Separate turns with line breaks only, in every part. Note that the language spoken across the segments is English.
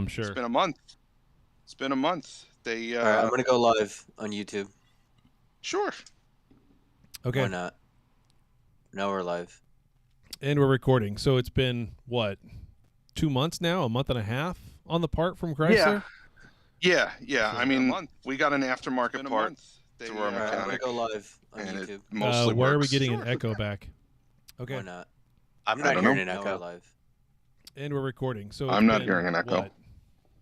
I'm sure.
It's been a month. It's been a month. They.
All right, I'm gonna go live on YouTube.
Sure.
Okay.
Why not? Now we're live.
And we're recording. So it's been, what, 2 months now? A month and a half on the part from Chrysler?
Yeah.
Sure.
I mean, we got an aftermarket part through our
All right, I'm gonna
mechanic.
go live on
And
YouTube.
it mostly
why are we
works.
getting an echo back?
Why
Okay.
not? I'm
I
not
don't
hearing
know.
an echo live.
And we're recording. So
I'm
it's
not
been,
hearing an echo.
What,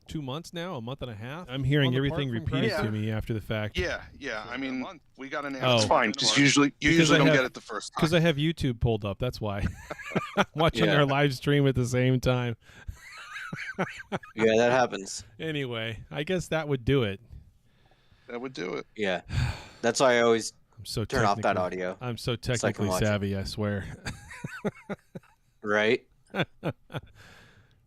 2 months now? A month and a half? I'm hearing everything repeated to me after the fact.
Yeah. I mean, we got an aftermarket.
Oh.
It's fine because you
Because
usually
I
don't
have-
get it the first time.
Because I have YouTube pulled up. That's why. I'm watching
Yeah.
our live stream at the same time.
Yeah, that happens.
Anyway, I guess that would do it.
That would do it.
Yeah, that's why I always
I'm so
turn off that
technically-
audio.
I'm so
I can
technically
watch it.
savvy, I swear.
Right?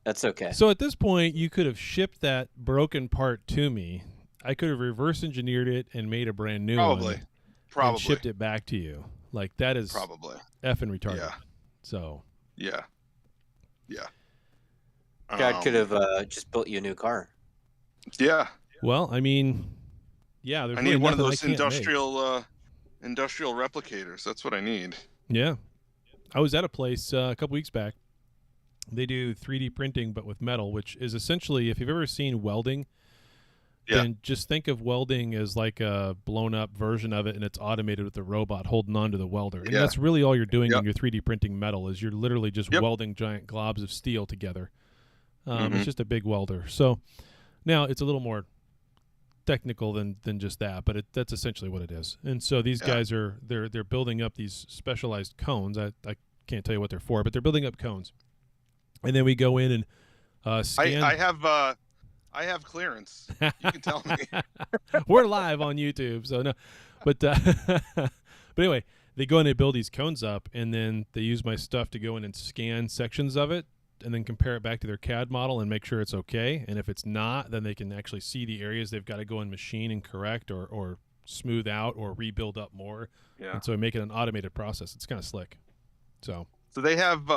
That's okay.
So at this point, you could have shipped that broken part to me. I could have reverse engineered it and made a brand new one.
Probably.
And shipped it back to you. Like, that is
Probably.
effing retarded.
Yeah.
So,
Yeah.
Dad could have just built you a new car.
Yeah.
well, I mean, yeah. There's
I
really
need one of
nothing
those
I can't make.
industrial replicators. That's what I need.
Yeah. I was at a place a couple weeks back. They do 3D printing, but with metal, which is essentially, if you've ever seen welding, then just think of welding as like a blown up version of it, and it's automated with a robot holding on to the welder. And that's really all you're doing when you're 3D printing metal is you're literally just welding giant globs of steel together. It's just a big welder. So now it's a little more technical than just that, but that's essentially what it is. And so these guys they're building up these specialized cones. I can't tell you what they're for, but they're building up cones. And then we go in and scan.
I have clearance. You can tell me.
We're live on YouTube, so no. But but anyway, they go in and build these cones up, and then they use my stuff to go in and scan sections of it, and then compare it back to their CAD model and make sure it's okay. And if it's not, then they can actually see the areas they've got to go and machine and correct or smooth out or rebuild up more.
Yeah.
And so make it an automated process. It's kind of slick. So
they have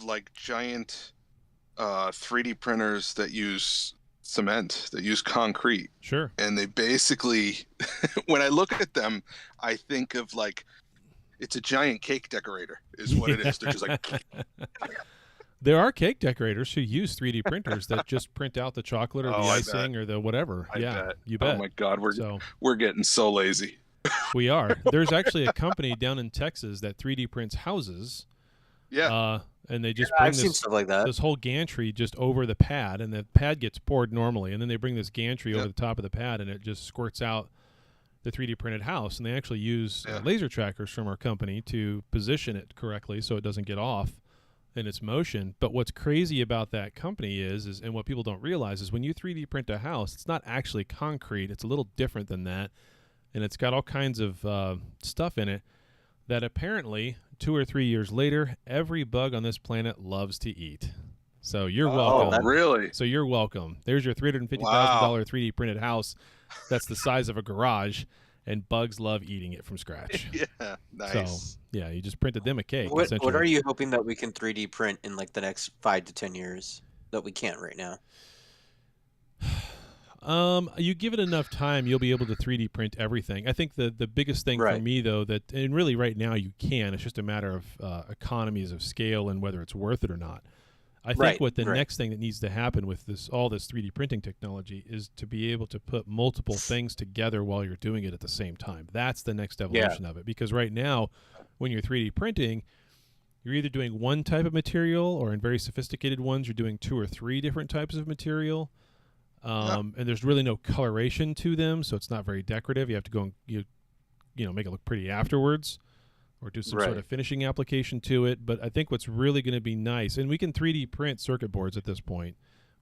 like giant 3D printers that use cement, that use concrete.
Sure.
And they basically, when I look at them, I think of like, it's a giant cake decorator is what it is. They're just like...
There are cake decorators who use 3D printers that just print out the chocolate or the icing or the whatever.
I bet.
You bet.
Oh my God, we're getting so lazy.
We are. There's actually a company down in Texas that 3D prints houses.
Yeah.
And they just
I've
bring
seen stuff like that.
this whole gantry just over the pad, and the pad gets poured normally, and then they bring this gantry over the top of the pad, and it just squirts out the 3D printed house. And they actually use laser trackers from our company to position it correctly so it doesn't get off in its motion. But what's crazy about that company is and what people don't realize is when you 3D print a house, it's not actually concrete. It's a little different than that, and it's got all kinds of stuff in it that apparently 2 or 3 years later, every bug on this planet loves to eat. So you're welcome.
Oh, really?
So you're welcome. There's your $350,000 3D printed house. That's the size of a garage, and bugs love eating it from scratch.
Yeah, nice.
So yeah, you just printed them a cake.
What
essentially.
are you hoping that we can 3D print in like the next 5 to 10 years that we can't right now?
You give it enough time, you'll be able to 3D print everything. I think the biggest thing for me, though, and really right now you can, it's just a matter of economies of scale and whether it's worth it or not. I think what the next thing that needs to happen with all this 3D printing technology is to be able to put multiple things together while you're doing it at the same time. That's the next evolution of it. Because right now, when you're 3D printing, you're either doing one type of material, or in very sophisticated ones, you're doing 2 or 3 different types of material. And there's really no coloration to them, so it's not very decorative. You have to go and you make it look pretty afterwards, or do some sort of finishing application to it. But I think what's really going to be nice, and we can 3D print circuit boards at this point.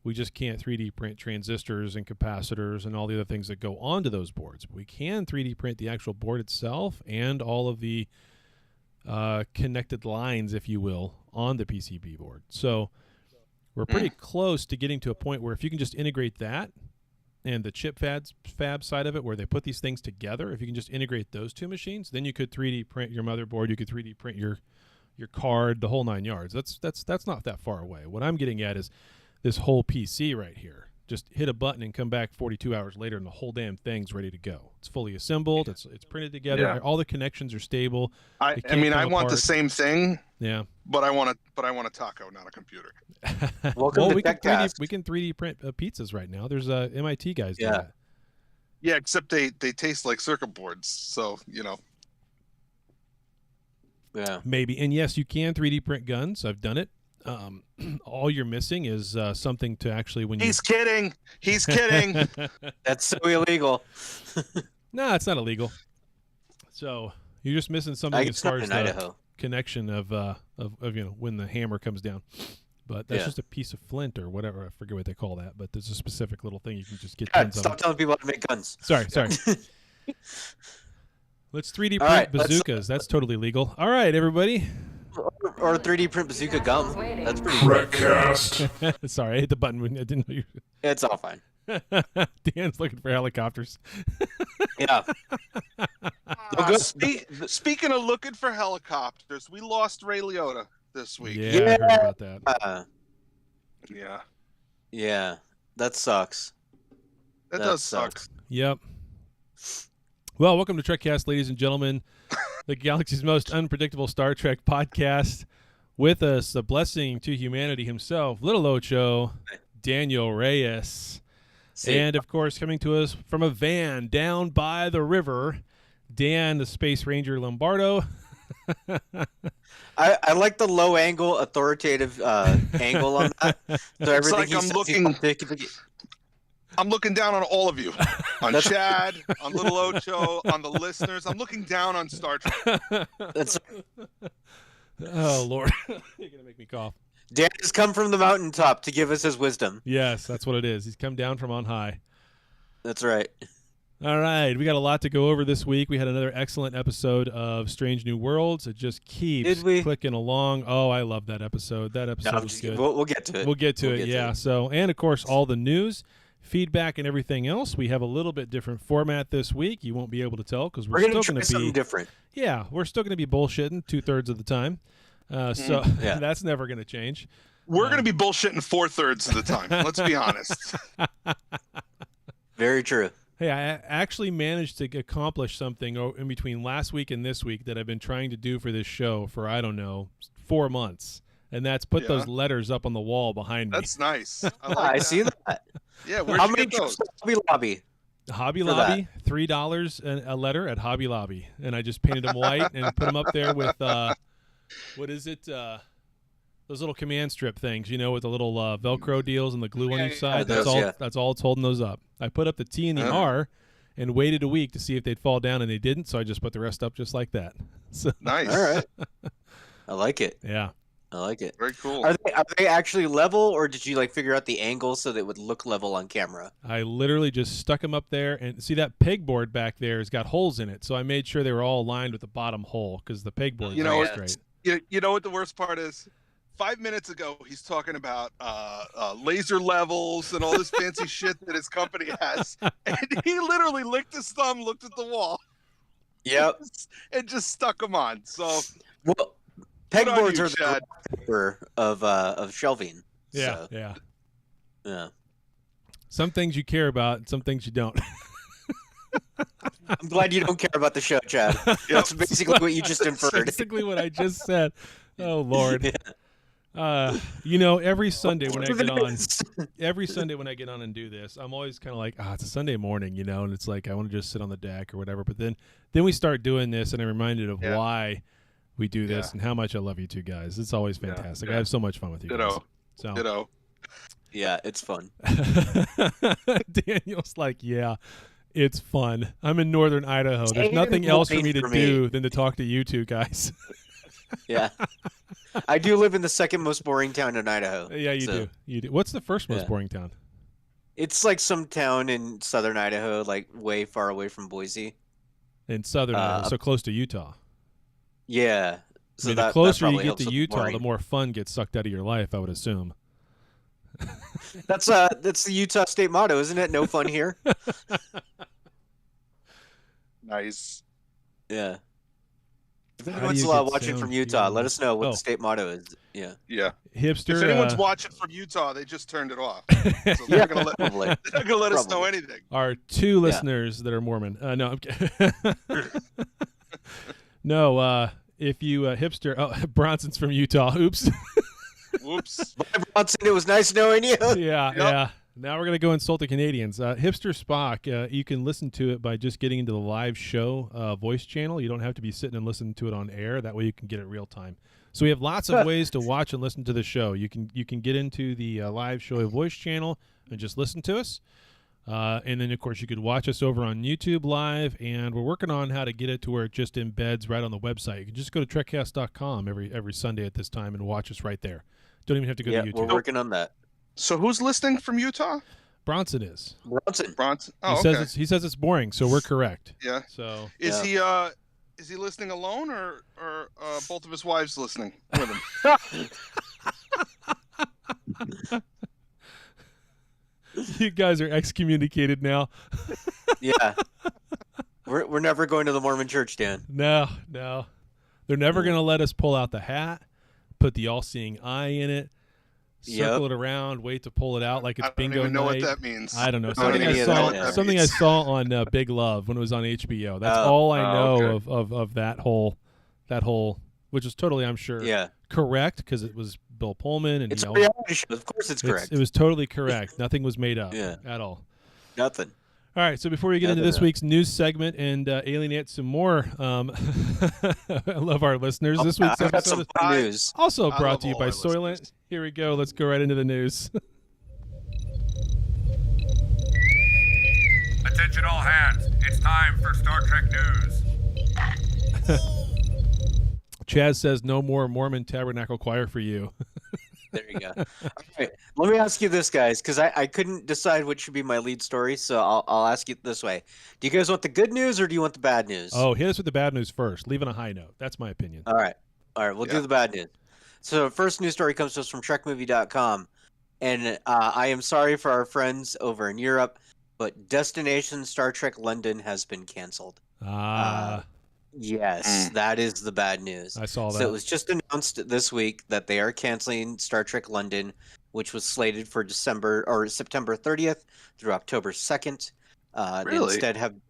We just can't 3D print transistors and capacitors and all the other things that go onto those boards. We can 3D print the actual board itself and all of the connected lines, if you will, on the PCB board. So we're pretty close to getting to a point where if you can just integrate that and the chip fab side of it, where they put these things together, if you can just integrate those two machines, then you could 3D print your motherboard, you could 3D print your your card, the whole 9 yards. That's not that far away. What I'm getting at is this whole PC right here. Just hit a button and come back 42 hours later, and the whole damn thing's ready to go. It's fully assembled. It's printed together.
Yeah.
All the connections are stable.
I mean, I want the
apart.
same thing.
Yeah.
But I want a taco, not a computer.
Welcome to
we can
Trekcast.
3D print pizzas right now. There's MIT guys doing that.
Yeah, except they taste like circuit boards. So
Yeah.
Maybe. And yes, you can 3D print guns. I've done it. All you're missing is something to actually when
He's kidding. He's kidding.
That's so illegal.
No, it's not illegal. So you're just missing something as far as the
Idaho.
connection of when the hammer comes down. But that's just a piece of flint or whatever. I forget what they call that. But there's a specific little thing you can just get tons of.
Stop telling people how to make guns.
Sorry. Let's 3D print bazookas. That's totally legal. All right, everybody.
Or 3D print bazooka gum. That's pretty
Trekcast. Sorry, I hit the button. I didn't know you.
It's all fine.
Dan's looking for helicopters.
Yeah.
Speaking of looking for helicopters, we lost Ray Liotta this week.
Yeah, I heard about that.
Yeah.
Yeah. That sucks.
That does suck.
Yep. Well, welcome to Trekcast, ladies and gentlemen, the galaxy's most unpredictable Star Trek podcast. With us, a blessing to humanity himself, Little Ocho, Daniel Reyes. And, of course, coming to us from a van down by the river, Dan, the Space Ranger Lombardo.
I like the low angle, authoritative angle on that. So everything
I'm looking down on all of you, on Chad, on Little Ocho, on the listeners. I'm looking down on Star Trek.
Oh, Lord. You're going to make me cough.
Dan has come from the mountaintop to give us his wisdom.
Yes, that's what it is. He's come down from on high.
That's right.
All right. We got a lot to go over this week. We had another excellent episode of Strange New Worlds. It just keeps clicking along. Oh, I love that episode. That episode was good.
We'll get to it.
We'll get to it, yeah. So, and, of course, all the news, feedback, and everything else. We have a little bit different format this week. You won't be able to tell because we're still going to be
something different.
Yeah, we're still going to be bullshitting 2/3 of the time. So that's never going to change.
We're going to be bullshitting 4/3 of the time. Let's be honest.
Very true.
Hey, I actually managed to accomplish something in between last week and this week that I've been trying to do for this show for, 4 months. And that's put those letters up on the wall behind me.
That's nice. I
see that.
Yeah, where'd you get those?
Hobby Lobby.
Hobby Lobby, $3 a letter at Hobby Lobby. And I just painted them white and put them up there with, what is it? Those little command strip things, with the little Velcro deals and the glue on each side. That's all it's holding those up. I put up the T and the R and waited a week to see if they'd fall down, and they didn't, so I just put the rest up just like that. So,
nice.
All right. I like it.
Yeah.
I like it.
Very cool.
Are they actually level, or did you figure out the angle so that it would look level on camera?
I literally just stuck them up there, and see that pegboard back there has got holes in it, so I made sure they were all aligned with the bottom hole because the pegboard is straight.
You know what the worst part is? 5 minutes ago, he's talking about laser levels and all this fancy shit that his company has, and he literally licked his thumb, looked at the wall, and just stuck them on. So,
well, pegboards are the wallpaper of shelving.
Yeah,
so. Yeah.
Some things you care about, and some things you don't.
I'm glad you don't care about the show, Chad. That's basically what you just inferred.
That's basically what I just said. Oh, Lord. Every Sunday when I get on and do this, I'm always kind of like, it's a Sunday morning, and it's like I want to just sit on the deck or whatever. But then we start doing this, and I'm reminded of why we do this and how much I love you two guys. It's always fantastic. I have so much fun with you guys. So.
Ditto.
Yeah, it's fun.
Daniel's like, it's fun. I'm in northern Idaho. There's nothing else for me to do than to talk to you two guys.
Yeah. I do live in the second most boring town in Idaho.
Yeah, you do. You do. What's the first most boring town?
It's like some town in southern Idaho, like way far away from Boise.
In southern Idaho, so close to Utah.
Yeah. So
the closer you get to Utah, the more fun gets sucked out of your life, I would assume.
That's the Utah state motto, isn't it? No fun here.
Nice.
Yeah. If anyone's watching from Utah, let us know what the state motto is. Yeah.
Yeah.
Hipster.
If anyone's watching from Utah, they just turned it off. So they're not gonna let us know anything.
Our 2 listeners that are Mormon. No, I'm kidding. No, if you hipster, Bronson's from Utah. Oops.
Whoops.
Bye, Bronson. It was nice knowing you.
Yeah. Now we're going to go insult the Canadians. Hipster Spock, you can listen to it by just getting into the live show voice channel. You don't have to be sitting and listening to it on air. That way you can get it real time. So we have lots of ways to watch and listen to the show. You can get into the live show voice channel and just listen to us. And then, of course, you could watch us over on YouTube Live, and we're working on how to get it to where it just embeds right on the website. You can just go to trekcast.com every Sunday at this time and watch us right there. Don't even have to go to YouTube.
We're working on that.
So who's listening from Utah?
Bronson is.
Bronson. Oh,
he says it's boring, so we're correct.
Yeah.
So
is he listening alone or both of his wives listening with him?
You guys are excommunicated now.
Yeah. We're never going to the Mormon church, Dan.
No. They're never going to let us pull out the hat, put the all-seeing eye in it, circle it around, wait to pull it out like it's bingo night.
I don't even know what that means.
I don't know. Something I saw on Big Love when it was on HBO. That's all I know of that whole, which is totally, I'm sure, correct because it was Bill Pullman and
it's a reality show. Of course, it's correct.
It was totally correct. Nothing was made up at all.
Nothing.
All right, so before we get into this week's news segment and alienate some more, I love our listeners. This week's episode
is
also brought to you by Soylent. Here we go. Let's go right into the news.
Attention all hands. It's time for Star Trek news.
Chaz says no more Mormon Tabernacle Choir for you.
There you go. All right. Let me ask you this, guys, because I couldn't decide what should be my lead story, so I'll ask you this way. Do you guys want the good news or do you want the bad news?
Oh, hit us with the bad news first. Leave on a high note. That's my opinion.
All right. We'll do the bad news. So first news story comes to us from TrekMovie.com, and I am sorry for our friends over in Europe, but Destination Star Trek London has been canceled. Yes, that is the bad news.
I saw that.
So it was just announced this week that they are canceling Star Trek London, which was slated for September 30th through October 2nd.
Really?
They instead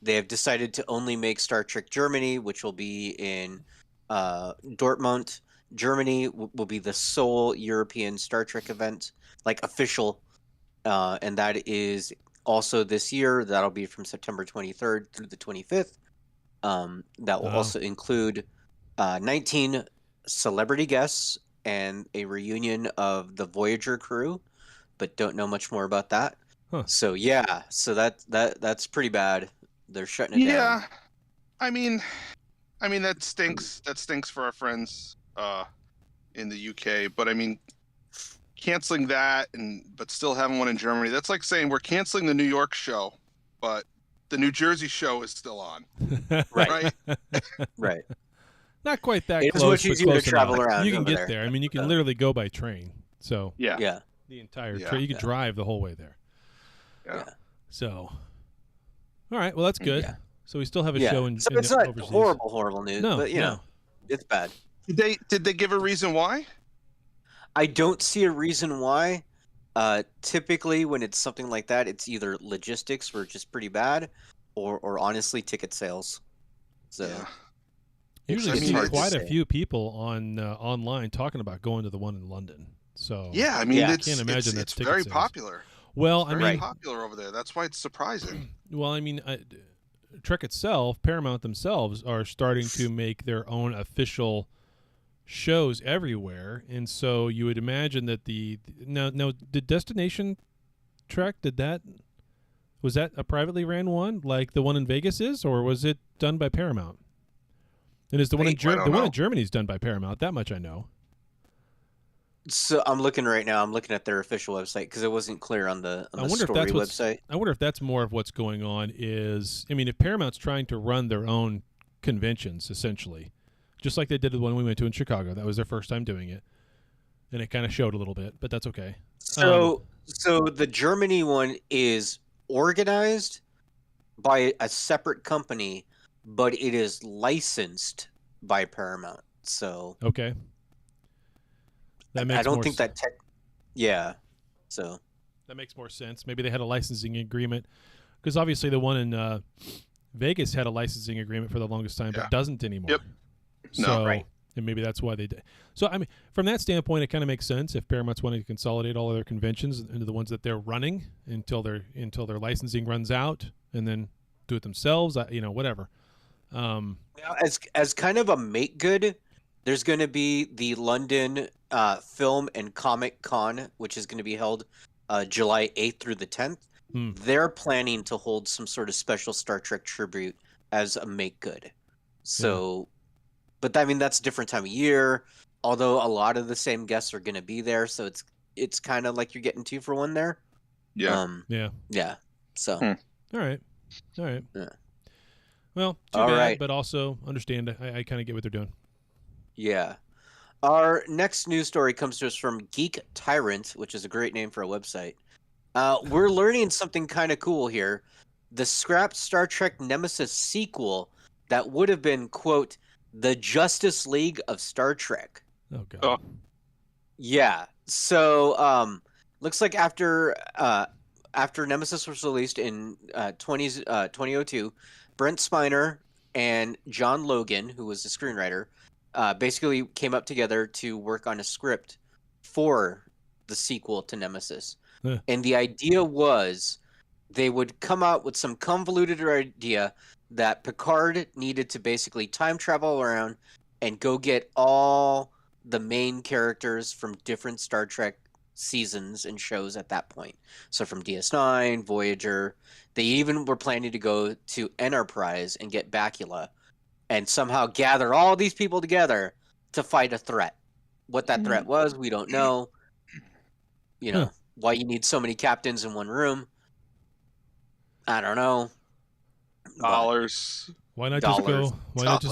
they have decided to only make Star Trek Germany, which will be in Dortmund, Germany. Will be the sole European Star Trek event, like official, and that is also this year. That'll be from September 23rd through the 25th. That will also include 19 celebrity guests and a reunion of the Voyager crew, but don't know much more about that.
Huh.
So that's pretty bad. They're shutting it down.
Yeah, I mean that stinks. That stinks for our friends in the UK. But I mean, canceling that but still having one in Germany. That's like saying we're canceling the New York show, but the New Jersey show is still on.
Right.
Right.
Not quite that
it's
close.
It's much easier to travel around.
You can get there. I mean, you can literally go by train. So
yeah.
The entire train. You can drive the whole way there.
Yeah.
So, all right. Well, that's good. Yeah. So we still have a show in.
So it's not
overseas.
horrible news. No, but you know, it's bad.
Did they give a reason why?
I don't see a reason why. Typically, when it's something like that, it's either logistics, where it's just pretty bad, or honestly, ticket sales. So
usually see quite a few people on online talking about going to the one in London. So
yeah, I mean, I
can't imagine that's
very
sales.
Popular.
Well,
it's very popular over there. That's why it's surprising.
Well, I mean, Trek itself, Paramount themselves are starting to make their own official shows everywhere, and so you would imagine that now did Destination Trek was that a privately ran one like the one in Vegas is, or was it done by Paramount? And is the one in Germany is done by Paramount? That much I know.
So I'm looking right now. I'm looking at their official website because it wasn't clear on the story website.
I wonder if that's more of what's going on. Is I mean, if Paramount's trying to run their own conventions essentially. Just like they did the one we went to in Chicago. That was their first time doing it. And it kind of showed a little bit, but that's okay.
So the Germany one is organized by a separate company but it is licensed by Paramount. So
Okay. That makes
I don't
more
think that yeah. So
that makes more sense. Maybe they had a licensing agreement, because obviously the one in Vegas had a licensing agreement for the longest time, but doesn't anymore.
Yep.
So,
No, right.
And maybe that's why they did. So, I mean, from that standpoint, it kind of makes sense if Paramount's wanting to consolidate all of their conventions into the ones that they're running until their licensing runs out, and then do it themselves. Whatever.
now, as kind of a make good, there's going to be the London Film and Comic Con, which is going to be held July 8th through the 10th. They're planning to hold some sort of special Star Trek tribute as a make good. So, but I mean, that's a different time of year, although a lot of the same guests are going to be there. So it's kind of like you're getting 2 for 1 there.
Yeah.
Yeah. So.
All right. Yeah. Well, too
All
bad,
right.
but also understand. I kind of get what they're doing.
Yeah. Our next news story comes to us from Geek Tyrant, which is a great name for a website. We're learning something kind of cool here. The scrapped Star Trek Nemesis sequel that would have been, quote, the Justice League of Star Trek.
Oh, God.
Oh.
Yeah. So, looks like after Nemesis was released in 2002, Brent Spiner and John Logan, who was the screenwriter, basically came up together to work on a script for the sequel to Nemesis. And the idea was they would come out with some convoluted idea that Picard needed to basically time travel around and go get all the main characters from different Star Trek seasons and shows at that point. So from DS9, Voyager, they even were planning to go to Enterprise and get Bakula and somehow gather all these people together to fight a threat. What that threat was, we don't know. Why you need so many captains in one room, I don't know.
Dollars.
Why not just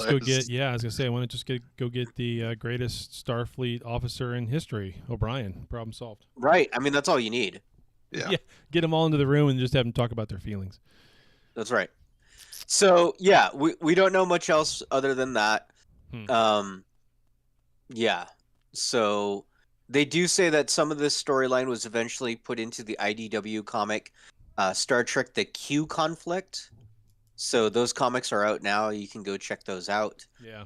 go get? Yeah, I was gonna say, why not just go get the greatest Starfleet officer in history, O'Brien? Problem solved.
Right. I mean, that's all you need.
Yeah.
Get them all into the room and just have them talk about their feelings.
That's right. So yeah, we don't know much else other than that. Yeah. So they do say that some of this storyline was eventually put into the IDW comic Star Trek: The Q Conflict. So those comics are out now. You can go check those out.
Yeah.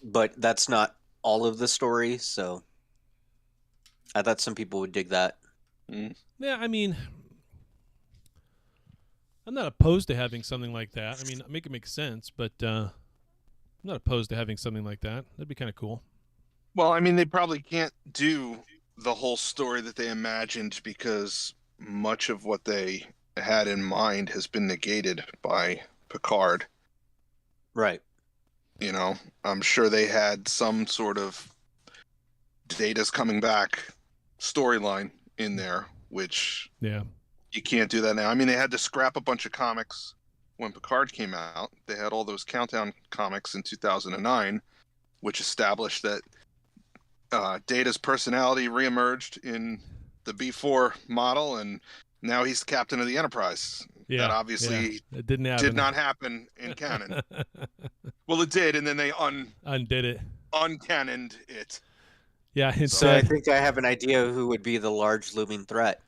But that's not all of the story. So I thought some people would dig that.
Yeah, I mean, I'm not opposed to having something like that. I mean, make it make sense, but I'm not opposed to having something like that. That'd be kind of cool.
Well, I mean, they probably can't do the whole story that they imagined because much of what they had in mind has been negated by Picard.
Right.
I'm sure they had some sort of Data's coming back storyline in there, which you can't do that now. I mean, they had to scrap a bunch of comics when Picard came out. They had all those Countdown comics in 2009, which established that Data's personality reemerged in the B4 model, and now he's the captain of the Enterprise.
Yeah,
that obviously
it did
not happen in canon. Well, it did, and then they
undid it.
Uncannoned it.
Yeah,
so I think I have an idea who would be the large looming threat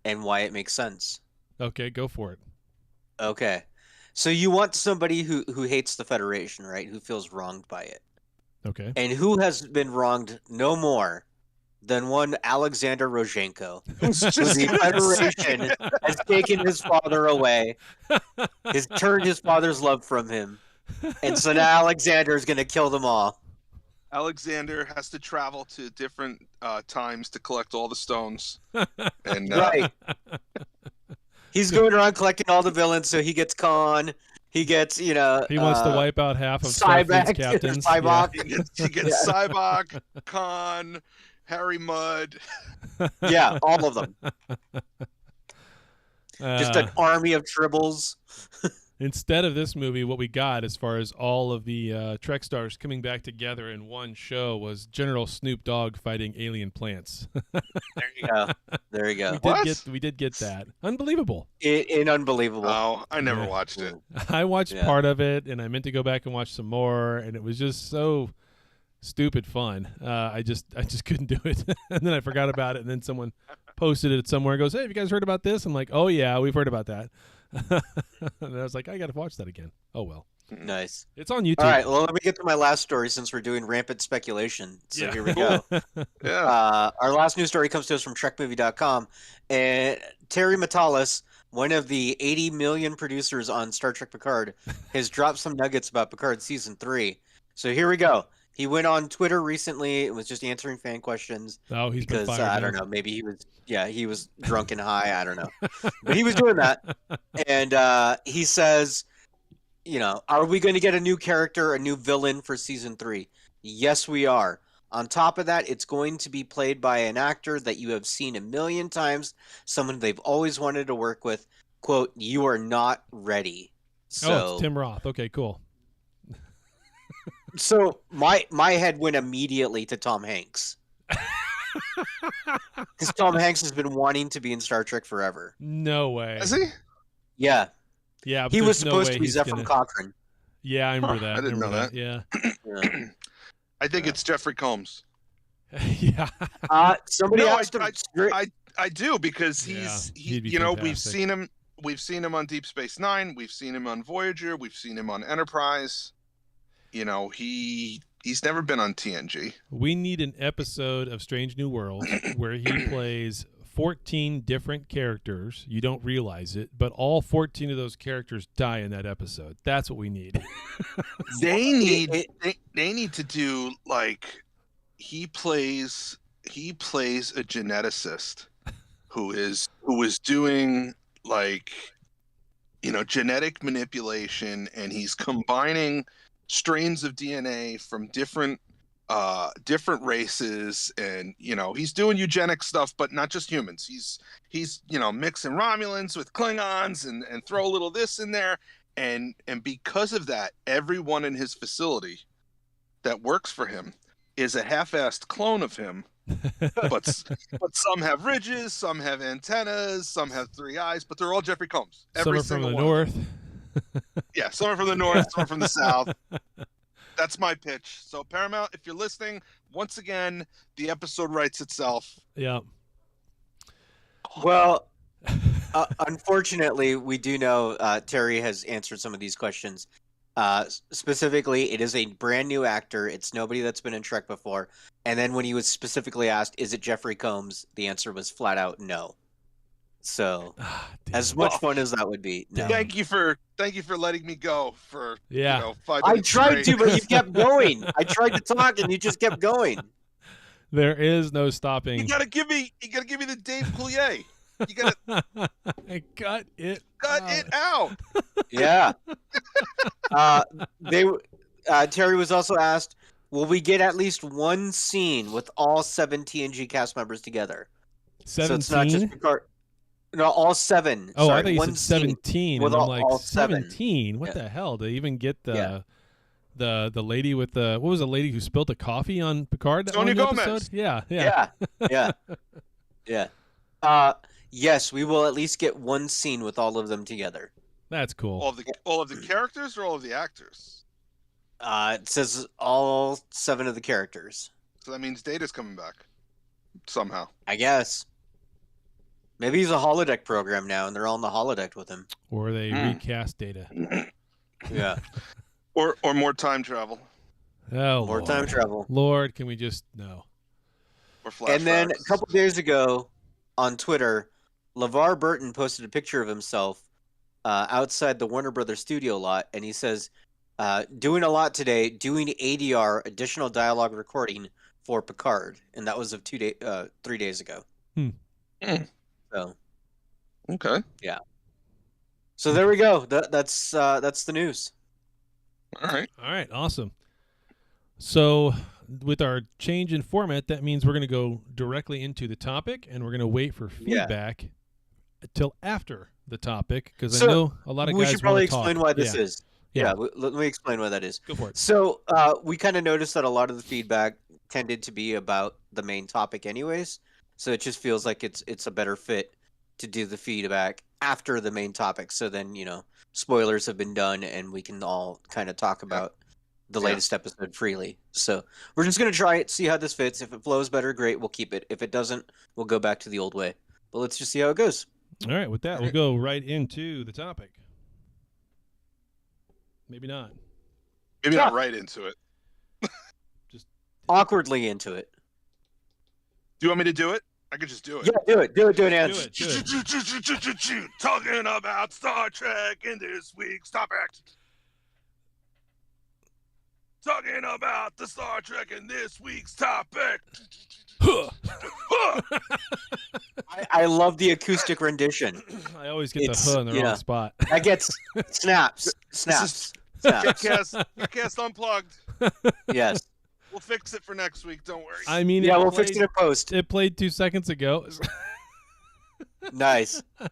and why it makes sense.
Okay, go for it.
Okay. So you want somebody who hates the Federation, right? Who feels wronged by it.
Okay.
And who has been wronged no more than one Alexander Rozhenko, who the Federation has taken his father away, has turned his father's love from him, and so now Alexander is going to kill them all.
Alexander has to travel to different times to collect all the stones. And
right. He's going around collecting all the villains, so he gets Khan. He gets,
he wants to wipe out half of Starfleet's captains.
Cybok.
He gets Cybok, Khan, Harry Mudd.
Yeah, all of them. Just an army of tribbles.
Instead of this movie, what we got as far as all of the Trek stars coming back together in one show was General Snoop Dogg fighting alien plants.
There you go. There you go.
We did get that. Unbelievable.
Unbelievable.
Oh, I never watched it.
I watched part of it, and I meant to go back and watch some more, and it was just so stupid fun. I just couldn't do it. And then I forgot about it, and then someone posted it somewhere and goes, "Hey, have you guys heard about this?" I'm like, "Oh yeah, we've heard about that." And I was like, I gotta watch that again. Oh well.
Nice.
It's on YouTube.
All right, well, let me get to my last story since we're doing rampant speculation. So here we go.
Yeah.
Our last news story comes to us from trekmovie.com, and Terry Matalas, one of the 80 million producers on Star Trek Picard, has dropped some nuggets about Picard Season 3. So here we go. He went on Twitter recently and was just answering fan questions.
Oh, he's
because
been fired.
I don't know. Maybe he was drunk and high. I don't know, but he was doing that, and he says, are we going to get a new character, a new villain for Season 3? Yes, we are. On top of that, it's going to be played by an actor that you have seen a million times, someone they've always wanted to work with. Quote, "You are not ready." So,
it's Tim Roth. Okay, cool.
So my head went immediately to Tom Hanks. Because Tom Hanks has been wanting to be in Star Trek forever.
No way.
Is he?
Yeah.
Yeah, but
he was
no
supposed
way
to be
he's
Zephyr Cochrane.
Yeah, I remember that.
I didn't know that.
Yeah.
I think it's Jeffrey Combs.
Yeah.
Somebody
No,
asked him.
I do, because
he'd be
we've
fantastic.
seen him on Deep Space Nine, we've seen him on Voyager, we've seen him on Enterprise. He's never been on TNG.
We need an episode of Strange New Worlds where he plays 14 different characters. You don't realize it, but all 14 of those characters die in that episode. That's what we need.
They need to do, like, he plays a geneticist who is doing, like, genetic manipulation, and he's combining strains of DNA from different races, and he's doing eugenic stuff, but not just humans. He's mixing Romulans with Klingons and throw a little this in there, and because of that, everyone in his facility that works for him is a half-assed clone of him. but some have ridges, some have antennas, some have 3 eyes, but they're all Jeffrey Combs.
Some are from the north.
Yeah, some are from the north, some are from the south. That's my pitch. So Paramount, if you're listening, once again, the episode writes itself.
Yeah.
Well, unfortunately, we do know Terry has answered some of these questions. Specifically, it is a brand new actor. It's nobody that's been in Trek before. And then when he was specifically asked, is it Jeffrey Combs? The answer was flat out no. So, as much fun as that would be, no.
Thank you for letting me go for 5 minutes.
I tried
straight.
to, but you kept going. I tried to talk, and you just kept going.
There is no stopping.
You gotta give me the Dave Coulier. You gotta
cut it
out.
Yeah. Terry was also asked, will we get at least one scene with all 7 TNG cast members together?
17?
So it's not just Picard. No, all 7.
Oh,
Sorry,
I thought you
one
said 17.
with
And I'm
all
like,
7.
17? What the hell? They even get the lady with the... What was the lady who spilled the coffee on Picard? That
Sonia
one
Gomez.
episode? Yeah.
Yes, we will at least get one scene with all of them together.
That's cool.
All of the characters or all of the actors?
It says all 7 of the characters.
So that means Data's coming back somehow.
I guess. Maybe he's a holodeck program now, and they're all in the holodeck with him.
Or they recast Data.
Yeah.
Or more time travel.
Oh,
More
Lord.
time travel.
Lord, can we just... No.
Or flashbacks.
And then a couple days ago on Twitter, LeVar Burton posted a picture of himself outside the Warner Brothers studio lot, and he says, doing a lot today, doing ADR, additional dialogue recording for Picard. And that was of 3 days ago. So,
okay.
Yeah. So there we go. That's the news.
All right.
Awesome. So with our change in format, that means we're going to go directly into the topic, and we're going to wait for feedback until after the topic because I know a lot of guys
we should probably explain
talk.
why this is.
Yeah.
Let me explain why that is.
Go for it.
So we kind of noticed that a lot of the feedback tended to be about the main topic anyways. So it just feels like it's a better fit to do the feedback after the main topic. So then, spoilers have been done and we can all kind of talk about the latest episode freely. So we're just going to try it, see how this fits. If it flows better, great, we'll keep it. If it doesn't, we'll go back to the old way. But let's just see how it goes.
All right, with that, we'll go right into the topic. Maybe not.
Maybe not right into it.
Just
awkwardly into it.
Do you want me to do it? I could just do it.
Yeah, do it, Ant.
Talking about Star Trek in this week's topic. Talking about the Star Trek in this week's topic.
I love the acoustic rendition.
I always get the in the wrong spot.
That gets snaps.
Trekcast unplugged.
Yes.
We'll fix it for next week. Don't worry.
I mean,
we'll fix it in post.
It played 2 seconds ago.
Nice. All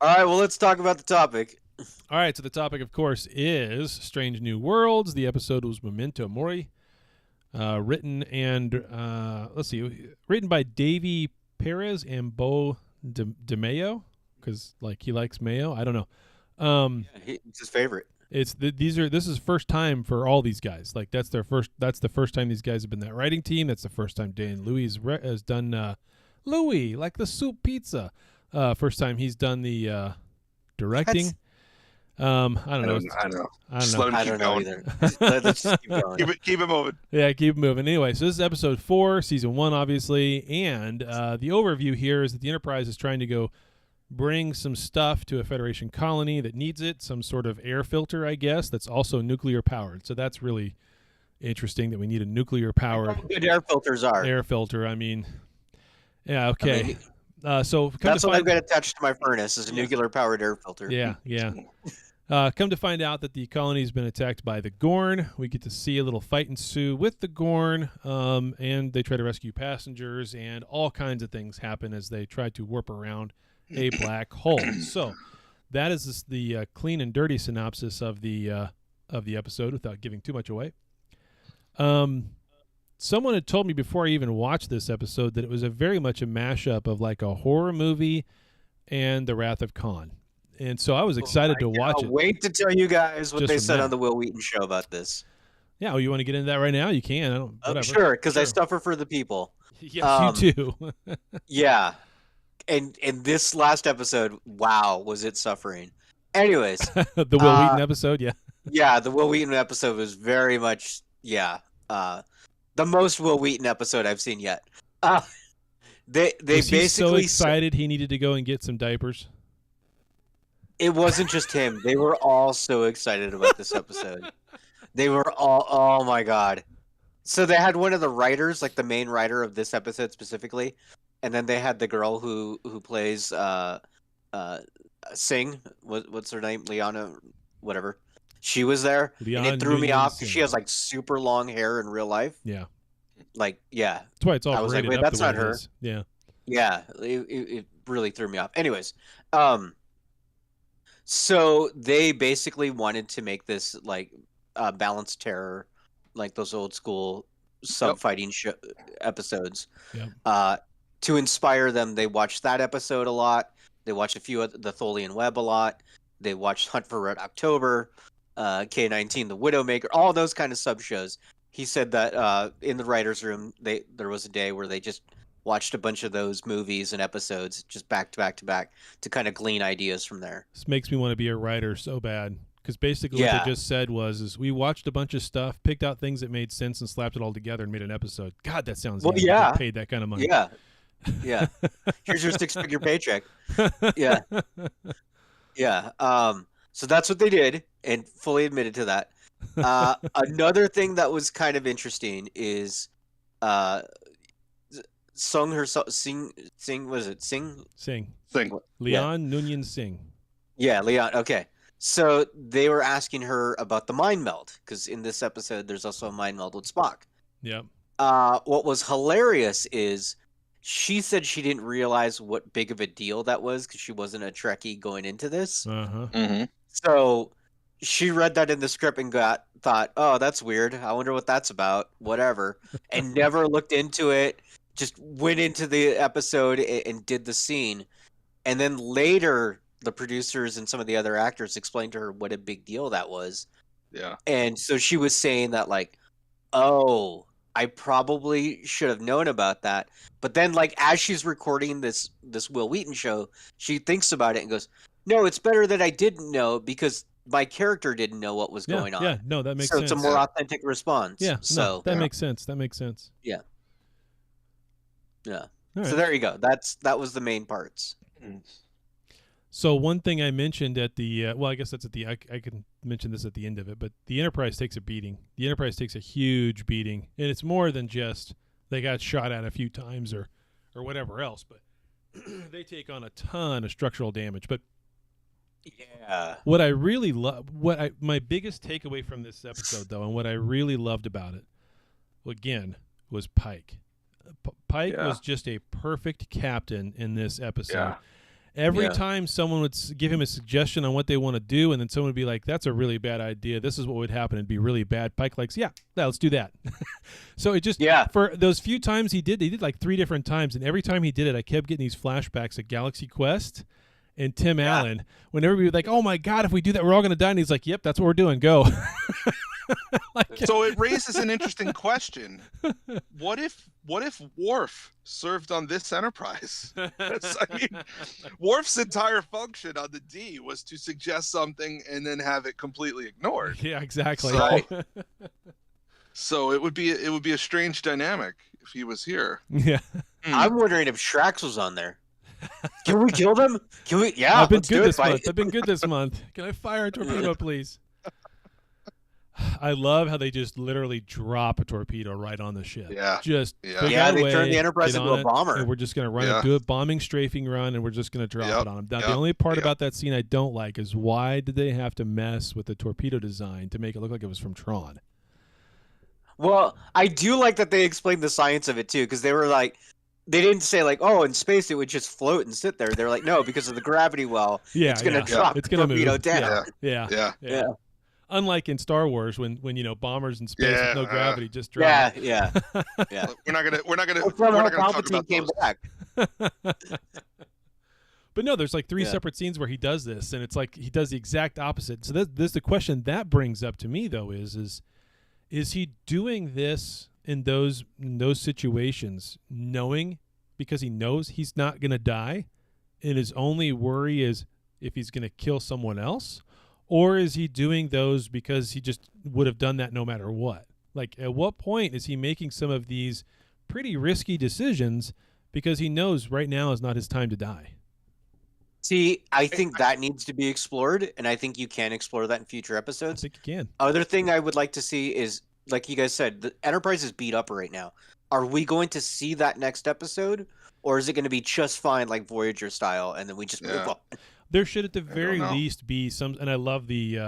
right, well, let's talk about the topic.
All right, so the topic, of course, is Strange New Worlds. The episode was Memento Mori, written by Davey Perez and Bo DeMayo, because he likes mayo. I don't know.
It's his favorite.
This is first time for all these guys. That's the first time these guys have been that writing team. That's the first time Dan Louis has done Louis, like the soup pizza. First time he's done the directing. I don't know.
I don't know either. Let's just keep going.
Keep it moving.
Yeah, keep it moving. Anyway, so this is episode 4, season 1, obviously, and the overview here is that the Enterprise is trying to go bring some stuff to a Federation colony that needs it, some sort of air filter, I guess, that's also nuclear powered. So that's really interesting that we need a nuclear powered
good air filters are.
Air filter. I mean, yeah, okay. So
that's what I've got attached to my furnace is a nuclear powered air filter.
Yeah. Come to find out that the colony has been attacked by the Gorn. We get to see a little fight ensue with the Gorn, and they try to rescue passengers, and all kinds of things happen as they try to warp around a black hole. So that is the clean and dirty synopsis of the episode without giving too much away. Someone had told me before I even watched this episode that it was very much a mashup of a horror movie and The Wrath of Khan. And so I was excited to watch it.
Wait to tell you guys what they said on the Will Wheaton show about this.
Yeah, you want to get into that right now? You can.
Sure, because I suffer for the people.
Yes, you do.
Yeah. And this last episode, wow, was it suffering. Anyways.
The Will Wheaton episode, yeah.
Yeah, the Will Wheaton episode was very much, the most Will Wheaton episode I've seen yet. They
was
basically
he so excited he needed to go and get some diapers?
It wasn't just him. They were all so excited about this episode. They were all, oh my God. So they had one of the writers, the main writer of this episode specifically, and then they had the girl who plays Singh. What's her name? Liana, whatever. She was there. And it threw me off. She has super long hair in real life.
Yeah.
Yeah.
That's why it's all
I was
braided
wait,
up
that's
the way
not
it
her.
is. Yeah.
Yeah. It really threw me off. Anyways, so they basically wanted to make this balanced terror, those old school sub-fighting episodes.
Yep.
To inspire them, they watched that episode a lot. They watched a few of the Tholian Web a lot. They watched Hunt for Red October, K-19, The Widowmaker, all those kind of sub-shows. He said that in the writer's room, there was a day where they just watched a bunch of those movies and episodes just back to back to back to kind of glean ideas from there.
This makes me want to be a writer so bad. Because basically what they just said was we watched a bunch of stuff, picked out things that made sense, and slapped it all together and made an episode. God, that sounds easy.
Yeah.
Paid that kind of money.
Yeah. Yeah. Here's your 6-figure paycheck. Yeah. Yeah. So that's what they did and fully admitted to that. Another thing that was kind of interesting is Sing.
Leon Nunyan Singh.
Yeah, Leon. Okay. So they were asking her about the mind meld because in this episode there's also a mind meld with Spock.
Yep.
What was hilarious is she said she didn't realize what big of a deal that was because she wasn't a Trekkie going into this.
Mm-hmm.
So she read that in the script and thought, oh, that's weird. I wonder what that's about. Whatever. And never looked into it. Just went into the episode and did the scene. And then later, the producers and some of the other actors explained to her what a big deal that was.
Yeah.
And so she was saying that, like, oh, I probably should have known about that. But then, like, as she's recording this Will Wheaton show, she thinks about it and goes, no, it's better that I didn't know because my character didn't know what was going on.
Yeah, no, that makes
so
sense.
it's a more authentic response.
Yeah,
so
no, that makes sense. That makes sense.
Yeah. Yeah.
All
So
right.
there you go. That was the main parts.
So one thing I mentioned at the well, I guess that's at the I can mention this at the end of it, but the Enterprise takes a beating. The Enterprise takes a huge beating, and it's more than just they got shot at a few times or whatever else, but they take on a ton of structural damage. But
yeah,
what I really love, my biggest takeaway from this episode though, and what I really loved about it, again, was Pike. Pike was just a perfect captain in this episode.
Yeah.
Every time someone would give him a suggestion on what they want to do, and then someone would be like, that's a really bad idea. This is what would happen. It'd be really bad. Pike likes, yeah, let's do that. So it just, for those few times he did like 3 different times, and every time he did it, I kept getting these flashbacks at Galaxy Quest and Tim Allen, when everybody was like, oh my God, if we do that, we're all going to die. And he's like, yep, that's what we're doing. Go.
So it raises an interesting question. What if Worf served on this Enterprise? I mean, Worf's entire function on the D was to suggest something and then have it completely ignored.
Yeah, exactly.
So it would be a strange dynamic if he was here.
Yeah.
I'm wondering if Shrax was on there. Can we kill them? Can we? Yeah,
I've been good this month. I've been good this month. Can I fire a torpedo, please? I love how they just literally drop a torpedo right on the ship.
Yeah.
They turned the Enterprise into a bomber.
And we're just going to run it, do a bombing strafing run, and we're just going to drop it on them. Now, the only part about that scene I don't like is why did they have to mess with the torpedo design to make it look like it was from Tron?
Well, I do like that they explained the science of it, too, because they were like, they didn't say like, oh, in space it would just float and sit there. They're like, no, because of the gravity well, it's going to drop the torpedo down.
Yeah. Unlike in Star Wars, when bombers in space with no gravity just drop.
Yeah.
We're not gonna talk about
came
those.
back.
But no, there's like 3 separate scenes where he does this, and it's like he does the exact opposite. So this the question that brings up to me though is he doing this in those situations knowing, because he knows he's not gonna die, and his only worry is if he's gonna kill someone else? Or is he doing those because he just would have done that no matter what? Like, at what point is he making some of these pretty risky decisions because he knows right now is not his time to die?
See, I think that needs to be explored, and I think you can explore that in future episodes.
I think you can.
Other thing I would like to see is, like you guys said, the Enterprise is beat up right now. Are we going to see that next episode? Or is it going to be just fine, like Voyager style, and then we just move on?
There should at the very least be some, and I love the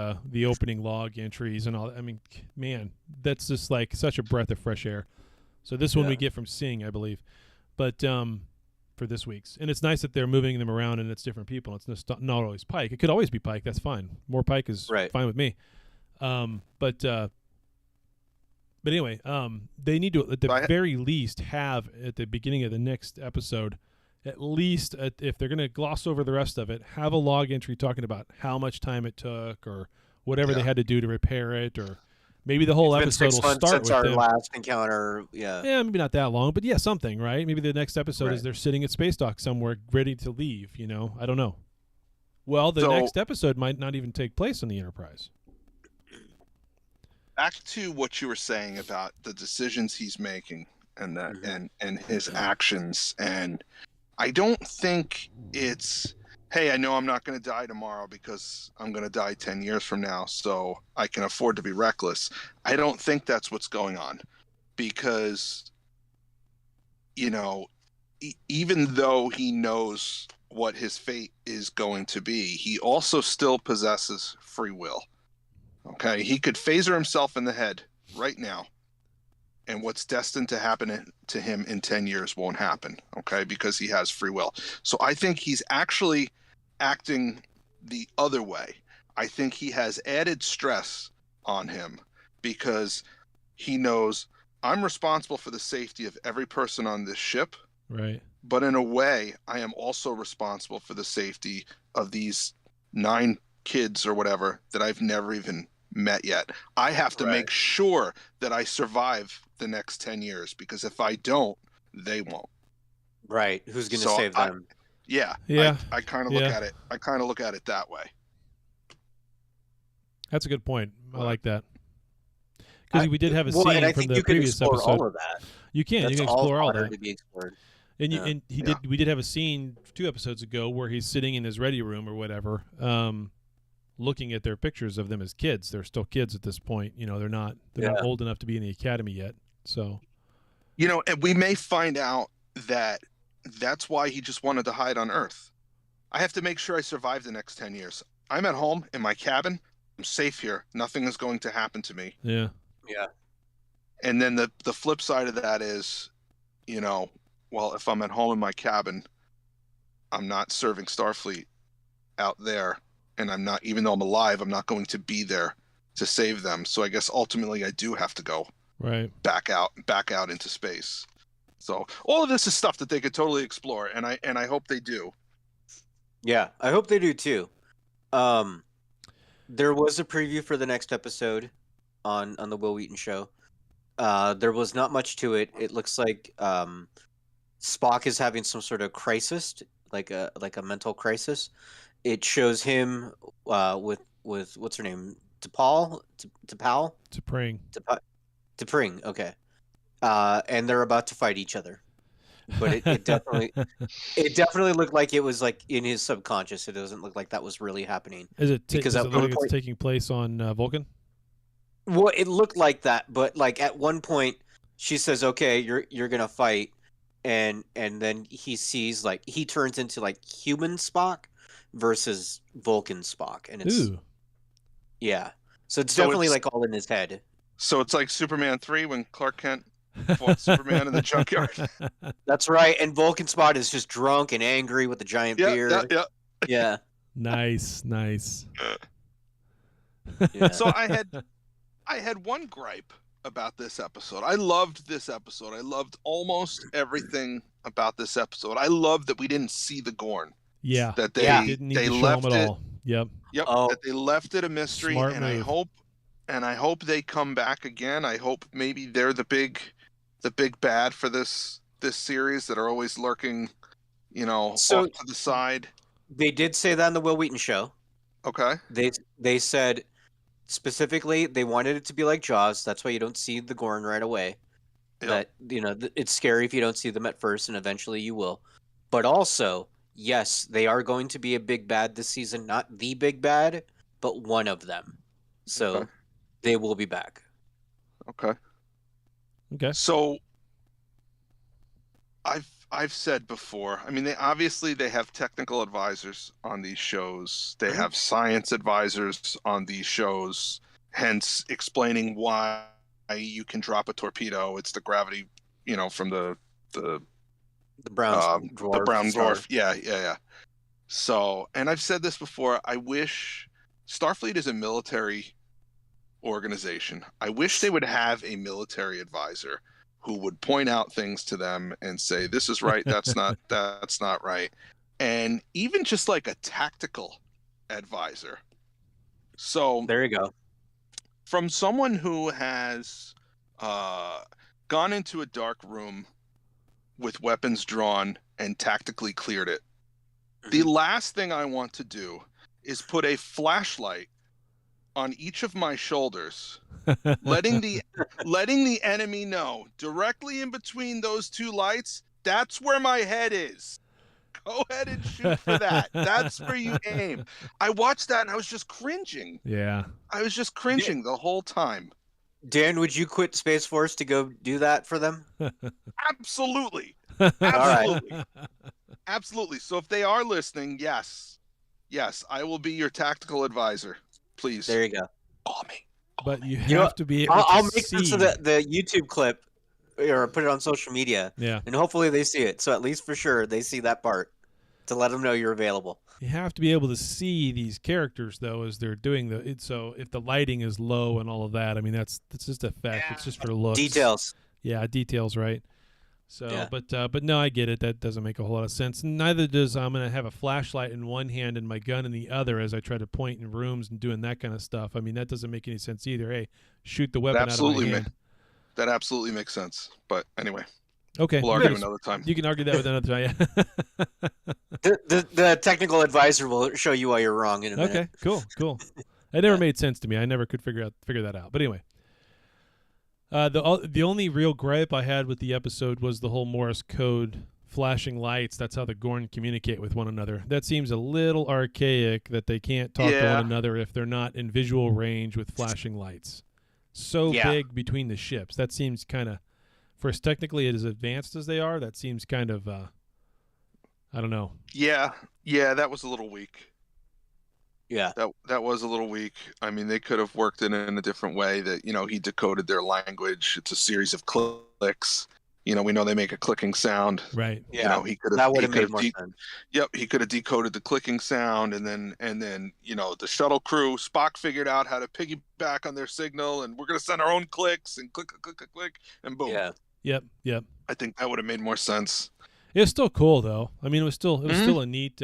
opening log entries and all. I mean, man, that's just like such a breath of fresh air. So this one we get from Sing, I believe, but for this week's, and it's nice that they're moving them around and it's different people. It's not always Pike. It could always be Pike. That's fine. More Pike is fine with me. But anyway, they need to at the very least have at the beginning of the next episode. At least, if they're going to gloss over the rest of it, have a log entry talking about how much time it took or whatever they had to do to repair it, or maybe the whole episode will start
since
with
our
them.
last encounter. Yeah,
maybe not that long, but something, right? Maybe the next episode is they're sitting at space dock somewhere ready to leave. I don't know. Well, the next episode might not even take place on the Enterprise.
Back to what you were saying about the decisions he's making and that and his actions, and I don't think it's, hey, I know I'm not going to die tomorrow because I'm going to die 10 years from now, so I can afford to be reckless. I don't think that's what's going on, because, even though he knows what his fate is going to be, he also still possesses free will. Okay? He could phaser himself in the head right now, and what's destined to happen to him in 10 years won't happen, okay, because he has free will. So I think he's actually acting the other way. I think he has added stress on him because he knows I'm responsible for the safety of every person on this ship.
Right.
But in a way, I am also responsible for the safety of these 9 kids or whatever that I've never even met yet. I have to make sure that I survive the next 10 years, because if I don't, they won't.
Right. Who's going to save them?
Yeah. I kind of look at it. I kind of look at it that way.
That's a good point. I like that. Because we did have a scene from the
you
previous
can explore
episode.
All of that.
You can explore all that.
To be explored.
And we did have a scene 2 episodes ago where he's sitting in his ready room or whatever, looking at their pictures of them as kids. They're still kids at this point. You know, they're not old enough to be in the academy yet. So,
you know, and we may find out that that's why he just wanted to hide on Earth. I have to make sure I survive the next 10 years. I'm at home in my cabin. I'm safe here. Nothing is going to happen to me.
Yeah.
Yeah.
And then the flip side of that is, you know, well, if I'm at home in my cabin, I'm not serving Starfleet out there, and I'm not, even though I'm alive, I'm not going to be there to save them. So I guess ultimately I do have to go back out into space. So all of this is stuff that they could totally explore, and I hope they do.
Yeah, I hope they do too. There was a preview for the next episode on the Will Wheaton show. There was not much to it. It looks like Spock is having some sort of crisis, like a mental crisis. It shows him with what's her name, T'Pring. Okay, and they're about to fight each other. But it definitely looked like it was like in his subconscious. It doesn't look like that was really happening.
Does it look like it's taking place on Vulcan?
Well, it looked like that, but like at one point she says, "Okay, you're gonna fight," and then he sees, like, he turns into like human Spock versus Vulcan Spock, and it's so it's definitely like all in his head.
So it's like Superman 3 when Clark Kent fought Superman in the junkyard.
That's right, and Vulcan Spock is just drunk and angry with a giant beard. Yeah.
Nice.
Yeah.
So I had one gripe about this episode. I loved this episode. I loved almost everything about this episode. I loved that we didn't see the Gorn.
Yeah.
That
they didn't need to
left
show them
it
at all. Yep.
That they left it a mystery.
Smart
and
move.
I hope they come back again. I hope maybe they're the big bad for this series that are always lurking, you know, off to the side.
They did say that on the Will Wheaton show.
Okay.
They said specifically they wanted it to be like Jaws. That's why you don't see the Gorn right away.
Yep.
That, you know, it's scary if you don't see them at first, and eventually you will. But also, yes, they are going to be a big bad this season. Not the big bad, but one of them. So they will be back.
Okay. So I've said before, I mean, they have technical advisors on these shows. They have science advisors on these shows, hence explaining why you can drop a torpedo. It's the gravity, you know, from the brown dwarf. Yeah. So, and I've said this before, I wish Starfleet is a military organization. I wish they would have a military advisor who would point out things to them and say, this is right, that's not right. And even just like a tactical advisor. So
there you go.
From someone who has gone into a dark room with weapons drawn and tactically cleared it, the last thing I want to do is put a flashlight on each of my shoulders, letting the enemy know directly in between those 2 lights, that's where my head is. Go ahead and shoot for that. That's where you aim. I watched that and I was just cringing.
Yeah.
I was just cringing the whole time.
Dan, would you quit Space Force to go do that for them?
Absolutely.
Absolutely.
Absolutely. So if they are listening, yes, I will be your tactical advisor. Please.
There you go.
Call me.
But you have to be able
I'll
to
make
see.
this the YouTube clip or put it on social media.
Yeah.
And hopefully they see it. So at least for sure they see that part to let them know you're available.
You have to be able to see these characters though as they're doing so if the lighting is low and all of that, I mean that's just effect. It's just for looks.
Details.
Yeah, details, right? So,
Yeah.
but no, I get it. That doesn't make a whole lot of sense. Neither does I'm going to have a flashlight in one hand and my gun in the other as I try to point in rooms and doing that kind of stuff. I mean, that doesn't make any sense either. Hey, shoot the weapon out of my hand.
That absolutely makes sense. But anyway,
okay,
we'll argue another time.
You can argue that with another time.
The technical advisor will show you why you're wrong in a minute.
Okay, cool. It never made sense to me. I never could figure that out. But anyway. The only real gripe I had with the episode was the whole Morse code flashing lights. That's how the Gorn communicate with one another. That seems a little archaic that they can't talk to one another if they're not in visual range with flashing lights. So big between the ships. That seems kind of, for as technically as advanced as they are, that seems kind of, I don't know.
Yeah, that was a little weak.
Yeah,
that was a little weak. I mean, they could have worked it in a different way. That he decoded their language. It's a series of clicks. We know they make a clicking sound.
Right.
Yeah.
He could have.
That would have made more sense.
Yep. He could have decoded the clicking sound, and then the shuttle crew, Spock figured out how to piggyback on their signal, and we're gonna send our own clicks and click, and boom.
Yeah.
Yep.
I think that would have made more sense.
It's still cool though. I mean, it was still a neat.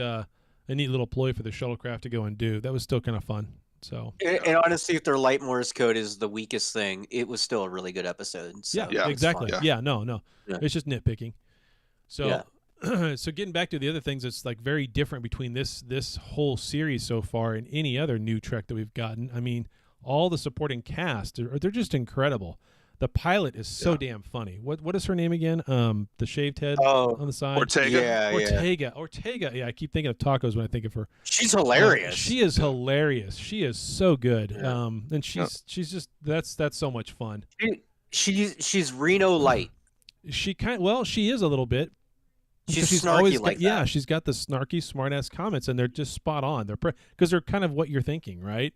A neat little ploy for the shuttlecraft to go and do. That was still kind of fun. So,
and honestly, if their light Morse code is the weakest thing, it was still a really good episode. So
yeah, exactly. Yeah, no.
Yeah.
It's just nitpicking. So, so getting back to the other things, it's like very different between this whole series so far and any other new Trek that we've gotten. I mean, all the supporting cast, they're just incredible. The pilot is so damn funny. What is her name again? The shaved head on the side.
Ortega.
Ortega. Yeah, I keep thinking of tacos when I think of her.
She's hilarious.
She is hilarious. She is so good. Yeah. And she's just that's so much fun.
She's Reno light.
She is a little bit.
She's snarky
always
like that.
Yeah, she's got the snarky, smart-ass comments, and they're just spot on. They're because they're kind of what you're thinking, right?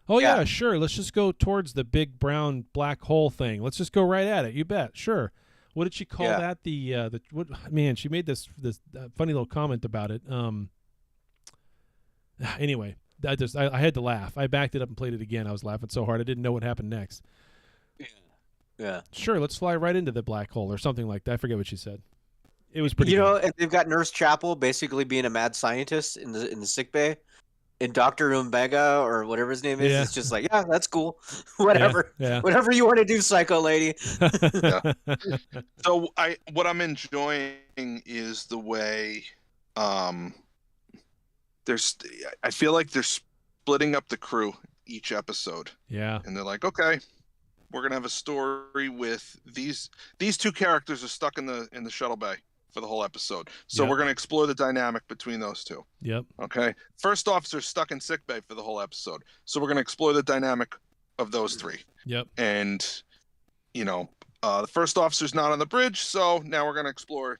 Oh, yeah, sure. Let's just go towards the big brown black hole thing. Let's just go right at it. You bet. Sure. What did she call that? Man, she made this funny little comment about it. Anyway, I had to laugh. I backed it up and played it again. I was laughing so hard I didn't know what happened next.
Yeah.
Sure, let's fly right into the black hole or something like that. I forget what she said. It was pretty
good. And they've got Nurse Chapel basically being a mad scientist in the sick bay. And Dr. Umbega or whatever his name is, it's just like, that's cool. Whatever.
Yeah.
Whatever you want to do, psycho lady.
So what I'm enjoying is the way I feel like they're splitting up the crew each episode.
Yeah.
And they're like, okay, we're gonna have a story with these two characters are stuck in the shuttle bay for the whole episode. So we're going to explore the dynamic between those two.
Yep.
Okay. First officer's stuck in sickbay for the whole episode. So we're going to explore the dynamic of those three.
Yep.
And, the first officer's not on the bridge. So now we're going to explore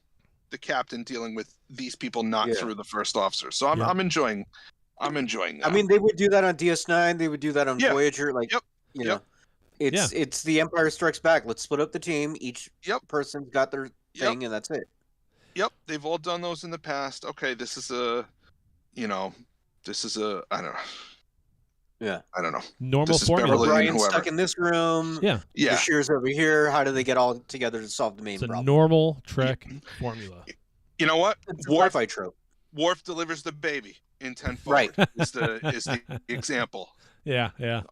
the captain dealing with these people not through the first officer. So I'm enjoying that.
I mean, they would do that on DS9. They would do that on Voyager. Like, it's the Empire Strikes Back. Let's split up the team. Each person's got their thing and that's it.
Yep, they've all done those in the past. Okay, this is I don't know.
Yeah.
I don't know.
Normal formula.
Brian's stuck in this room.
Yeah.
Bashir's over here. How do they get all together to solve the main problem?
It's a normal Trek formula.
You know what?
It's a sci-fi trope.
Worf delivers the baby in 10 forward.
Right.
is the example.
Yeah.
So.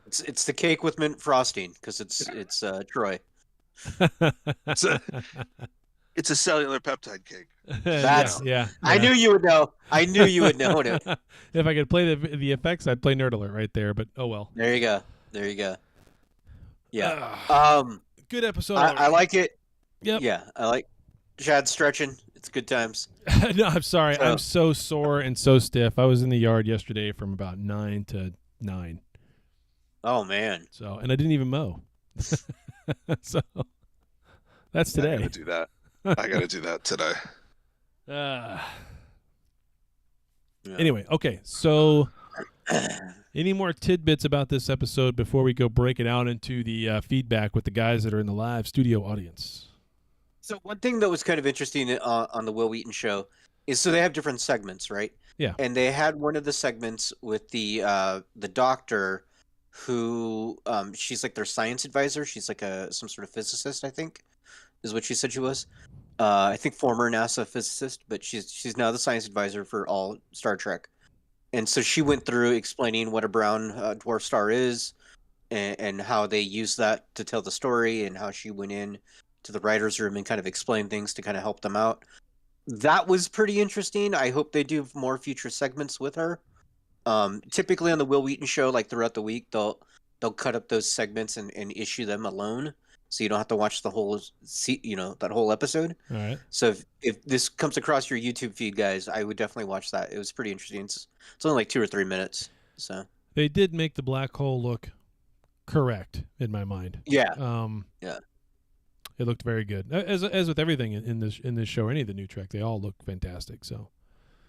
It's the cake with mint frosting because it's Troy.
It's a cellular peptide cake.
Yeah.
I knew you would know.
If I could play the effects, I'd play Nerd Alert right there. But oh well.
There you go. Yeah.
Good episode.
I like it.
Yep.
Yeah, I like Chad stretching. It's good times.
No, I'm sorry. I'm so sore and so stiff. I was in the yard yesterday from about 9 to 9.
Oh man.
So, and I didn't even mow. So that's today.
I gotta do that. I gotta do that today.
Anyway, okay. So Any more tidbits about this episode before we go break it out into the feedback with the guys that are in the live studio audience?
So one thing that was kind of interesting on the Will Wheaton show is so they have different segments, right?
Yeah.
And they had one of the segments with the doctor who she's like their science advisor. She's like some sort of physicist, I think, is what she said she was. I think former NASA physicist, but she's now the science advisor for all Star Trek. And so she went through explaining what a brown dwarf star is and how they use that to tell the story, and how she went in to the writer's room and kind of explained things to kind of help them out. That was pretty interesting. I hope they do more future segments with her. Typically on the Will Wheaton show, like throughout the week, they'll cut up those segments and issue them alone, so you don't have to watch the whole that whole episode.
All right.
So if this comes across your YouTube feed, guys, I would definitely watch that. It was pretty interesting. It's only like 2 or 3 minutes. So
they did make the black hole look correct in my mind.
Yeah.
Yeah. It looked very good. As with everything in this show, or any of the new Trek, they all look fantastic. So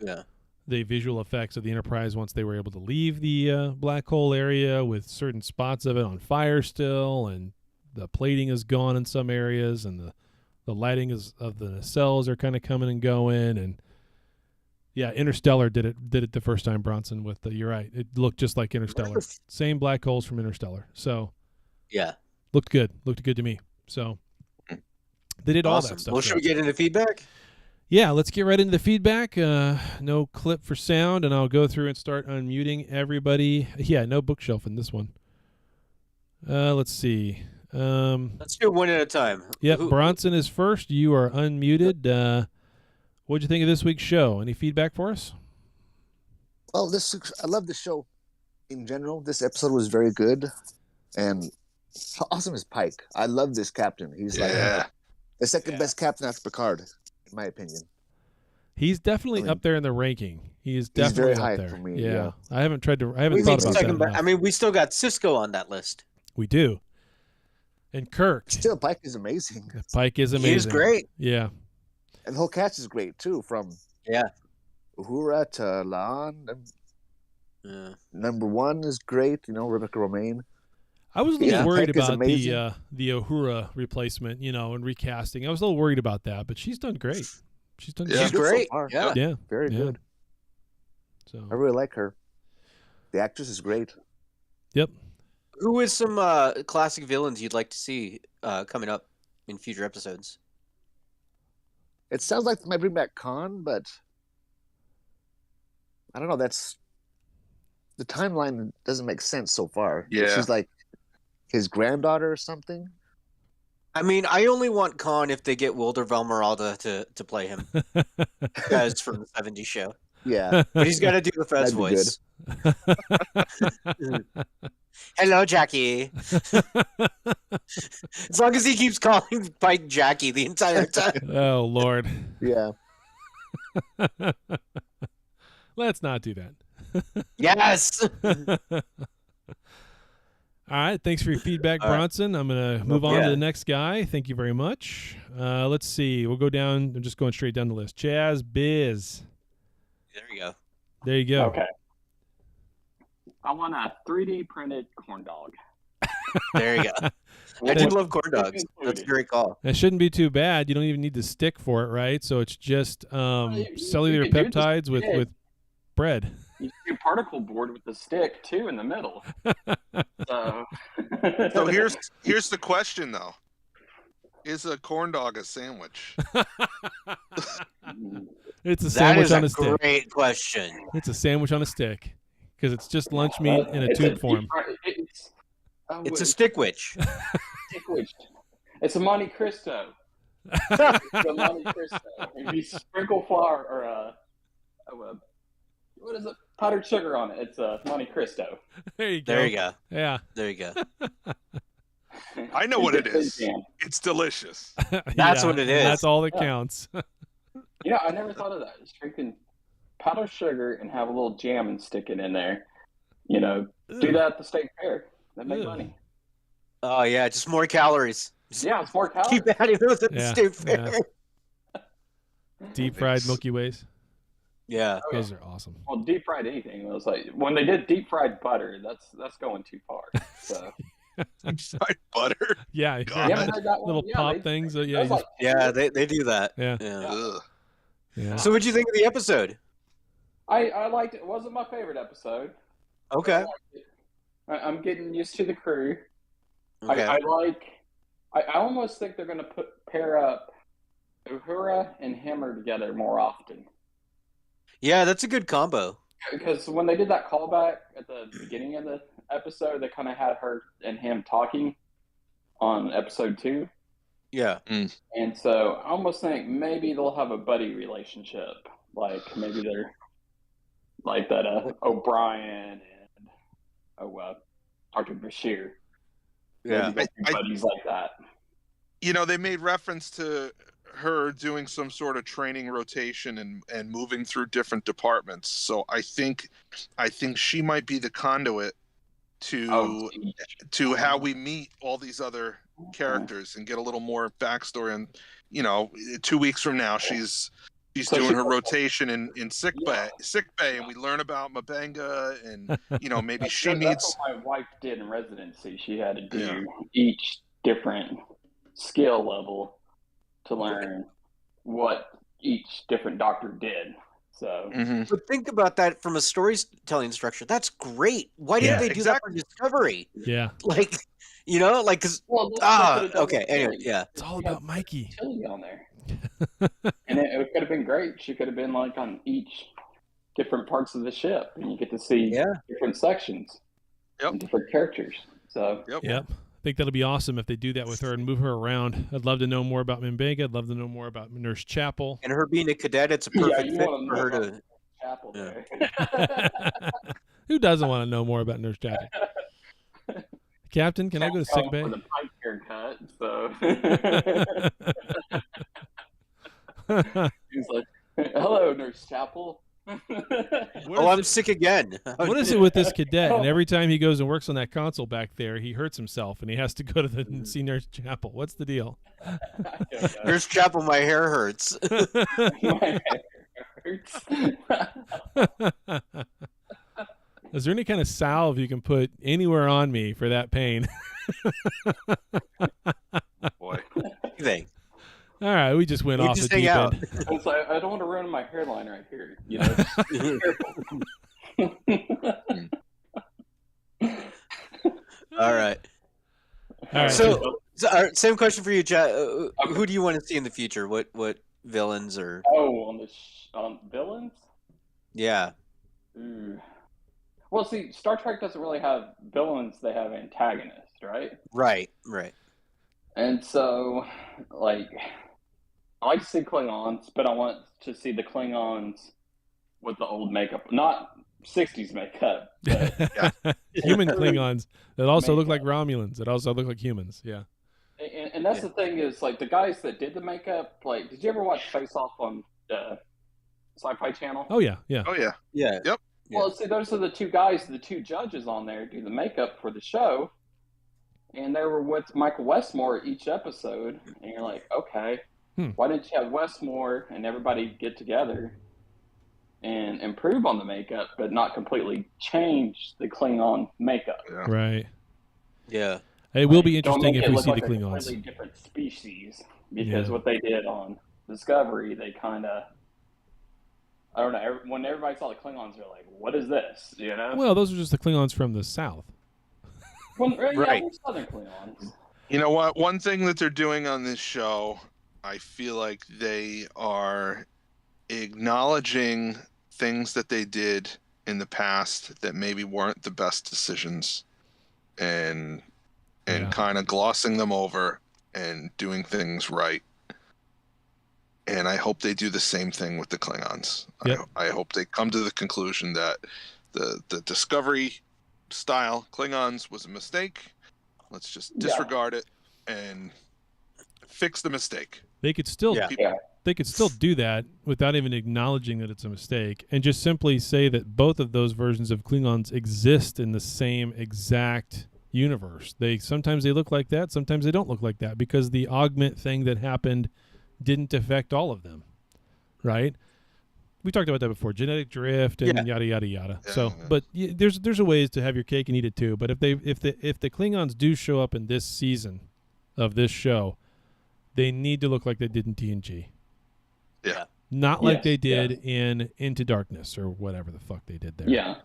yeah.
The visual effects of the Enterprise, once they were able to leave the black hole area with certain spots of it on fire still, and the plating is gone in some areas, and the lighting of the nacelles are kind of coming and going. And yeah, Interstellar did it the first time, Bronson. With you're right, it looked just like Interstellar. Same black holes from Interstellar. So
yeah,
looked good to me. So they did all that stuff.
Well, should we get into feedback?
Yeah, let's get right into the feedback. No clip for sound, and I'll go through and start unmuting everybody. Yeah, no bookshelf in this one. Let's see.
Let's do one at a time.
Yep, Bronson is first. You are unmuted. What'd you think of this week's show? Any feedback for us?
Well, I love the show in general. This episode was very good. And how awesome is Pike? I love this captain. He's like the second best captain after Picard, in my opinion.
He's definitely up there in the ranking. He's definitely
very high
up there.
for me.
Yeah. I haven't thought about that.
I mean, we still got Cisco on that list.
We do. And Kirk.
Still, Pike is amazing.
Pike is amazing.
He's great.
Yeah.
And the whole cast is great, too, from Uhura to La'an. Number 1 is great, Rebecca Romaine.
I was a little worried about the Uhura replacement, and recasting. I was a little worried about that, but she's done great. She's
great.
So
yeah.
Very good.
So
I really like her. The actress is great.
Yep.
Who is some classic villains you'd like to see coming up in future episodes?
It sounds like they might bring back Khan, but I don't know. The timeline doesn't make sense so far.
Yeah.
She's like his granddaughter or something.
I mean, I only want Khan if they get Wilder Valmeralda to play him. Guys from the 70s show.
Yeah.
But he's got to do the Fez voice. Hello, Jackie. As long as he keeps calling Pike Jackie the entire time.
Oh, Lord.
Yeah.
Let's not do that.
Yes.
All right. Thanks for your feedback, Bronson. I'm going to move on to the next guy. Thank you very much. Let's see. We'll go down. I'm just going straight down the list. Chaz Biz.
There you go.
There you go.
Okay. I want a 3D printed corn dog.
There you go. I do love corn dogs. That's a great call.
That shouldn't be too bad. You don't even need the stick for it, right? So it's just cellular peptides with bread.
You do particle board with the stick too in the middle. So
here's the question though: is a corn dog a sandwich?
It's a sandwich on a stick.
That is a great question.
It's a sandwich on a stick because it's just lunch meat in a tube form.
It's a stickwich.
It's a Monte Cristo. It's a Monte Cristo. If you sprinkle flour or what is it? Powdered sugar on it. It's a Monte Cristo.
There you go.
There you go.
Yeah.
There you go.
I know what it is. It's delicious.
That's what it is.
That's all that counts.
I never thought of that. Just drinking powdered sugar and have a little jam and stick it in there. Do that at the state fair. That make money.
Oh yeah, just more calories.
Yeah, it's more calories.
Keep adding those at the state fair.
Deep fried Milky Ways.
Yeah.
Those are awesome.
Well, deep fried anything. It was like when they did deep fried butter. That's going too far. So
Fried butter.
Yeah,
God.
you haven't heard that one?
little
Yeah,
pop
they-
things.
that
Yeah,
was
you
like
just,
They do that.
yeah.
Ugh.
Yeah.
So what'd you think of the episode?
I liked it. It wasn't my favorite episode.
Okay.
I'm getting used to the crew.
Okay.
I almost think they're going to pair up Uhura and Hammer together more often.
Yeah, that's a good combo.
Because when they did that callback at the beginning of the episode, they kind of had her and him talking on episode 2.
Yeah.
And so I almost think maybe they'll have a buddy relationship. Like maybe they're like that O'Brien and Dr. Bashir.
Yeah.
Maybe they'll be buddies like that.
You know, they made reference to her doing some sort of training rotation and moving through different departments. So I think she might be the conduit to how we meet all these other characters and get a little more backstory. And 2 weeks from now, she's doing her rotation in sick bay, and we learn about Mabenga, and maybe she needs.
That's what my wife did in residency. She had to do each different skill level to learn what each different doctor did. So,
But think about that from a storytelling structure. That's great. Why didn't they do that for Discovery?
Yeah.
Like, because okay. Anyway, yeah.
It's all about Mikey.
Tilly on there, and it could have been great. She could have been like on each different parts of the ship, and you get to see different sections and different characters. So,
Yep. I think that'll be awesome if they do that with her and move her around. I'd love to know more about Mbega. I'd love to know more about Nurse Chapel.
And her being a cadet, it's a perfect fit for her to.
Chapel there.
Who doesn't want to know more about Nurse Chapel? Captain, can I go to sick bay?
For the pipe haircut, so he's like, "Hello, Nurse Chapel."
I'm sick again.
What is it with this cadet? And every time he goes and works on that console back there, he hurts himself and he has to go to the see Nurse Chapel. What's the deal?
Nurse Chapel, my hair hurts.
My hair hurts.
Is there any kind of salve you can put anywhere on me for that pain?
Boy.
Anything.
All right, we just went off the deep end.
It's like, I don't want to ruin my hairline right here.
All right.
All right.
So all right, same question for you, Chad. Who do you want to see in the future? What villains or?
On villains?
Yeah.
Ooh. Well, see, Star Trek doesn't really have villains; they have antagonists, right?
Right.
And so, like, I like to see Klingons, but I want to see the Klingons with the old makeup, not 60s makeup. But
Human Klingons that also look like Romulans, that also look like humans. Yeah.
And that's the thing is, like, the guys that did the makeup, like, did you ever watch Face Off on Sci-Fi Channel?
Oh, yeah.
Oh yeah.
Yeah.
Yep.
Well, see, those are the two guys, the two judges on there do the makeup for the show. And they were with Michael Westmore each episode. And you're like, okay, why didn't you have Westmore and everybody get together and improve on the makeup, but not completely change the Klingon makeup?
Yeah.
Right.
Yeah.
It will be interesting
Don't make
if
it
we
look
see
like
the
a
Klingons.
completely different species, because what they did on Discovery, they kind of, I don't know, when everybody saw the Klingons, they're like, what is this,
Well, those are just the Klingons from the south.
Right. Southern Klingons.
You know what? One thing that they're doing on this show, I feel like they are acknowledging things that they did in the past that maybe weren't the best decisions, and kind of glossing them over and doing things right. And I hope they do the same thing with the Klingons.
Yep.
I hope they come to the conclusion that the Discovery style Klingons was a mistake. Let's just disregard it and fix the mistake.
They could still they could still do that without even acknowledging that it's a mistake, and just simply say that both of those versions of Klingons exist in the same exact universe. Sometimes they look like that, sometimes they don't look like that, because the augment thing that happened didn't affect all of them, right? we talked about that before, genetic drift and yada yada yada.
Yeah.
So, but there's a ways to have your cake and eat it too. But if the Klingons do show up in this season of this show, they need to look like they did in TNG.
Yeah.
Not like they did in Into Darkness or whatever the fuck they did there.
Yeah.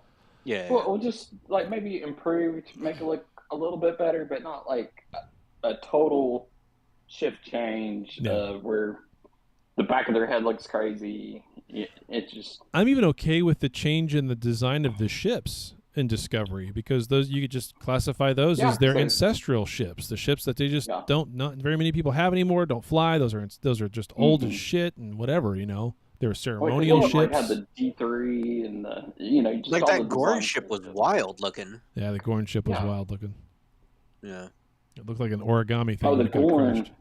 Yeah.
Well, just like maybe improve to make it look a little bit better, but not like a total shift change where the back of their head looks crazy. It just.
I'm even okay with the change in the design of the ships in Discovery, because those you could just classify those as their ancestral ships, the ships that they just not very many people have anymore, don't fly. Those are just old as shit and whatever, you know. They were ceremonial ships.
Like had the D3 and the just
like
all
that
the
Gorn
design
ship was
stuff.
wild looking.
Yeah, the Gorn ship was wild looking.
Yeah.
It looked like an origami thing.
Oh, the
when it got
Gorn.
crushed.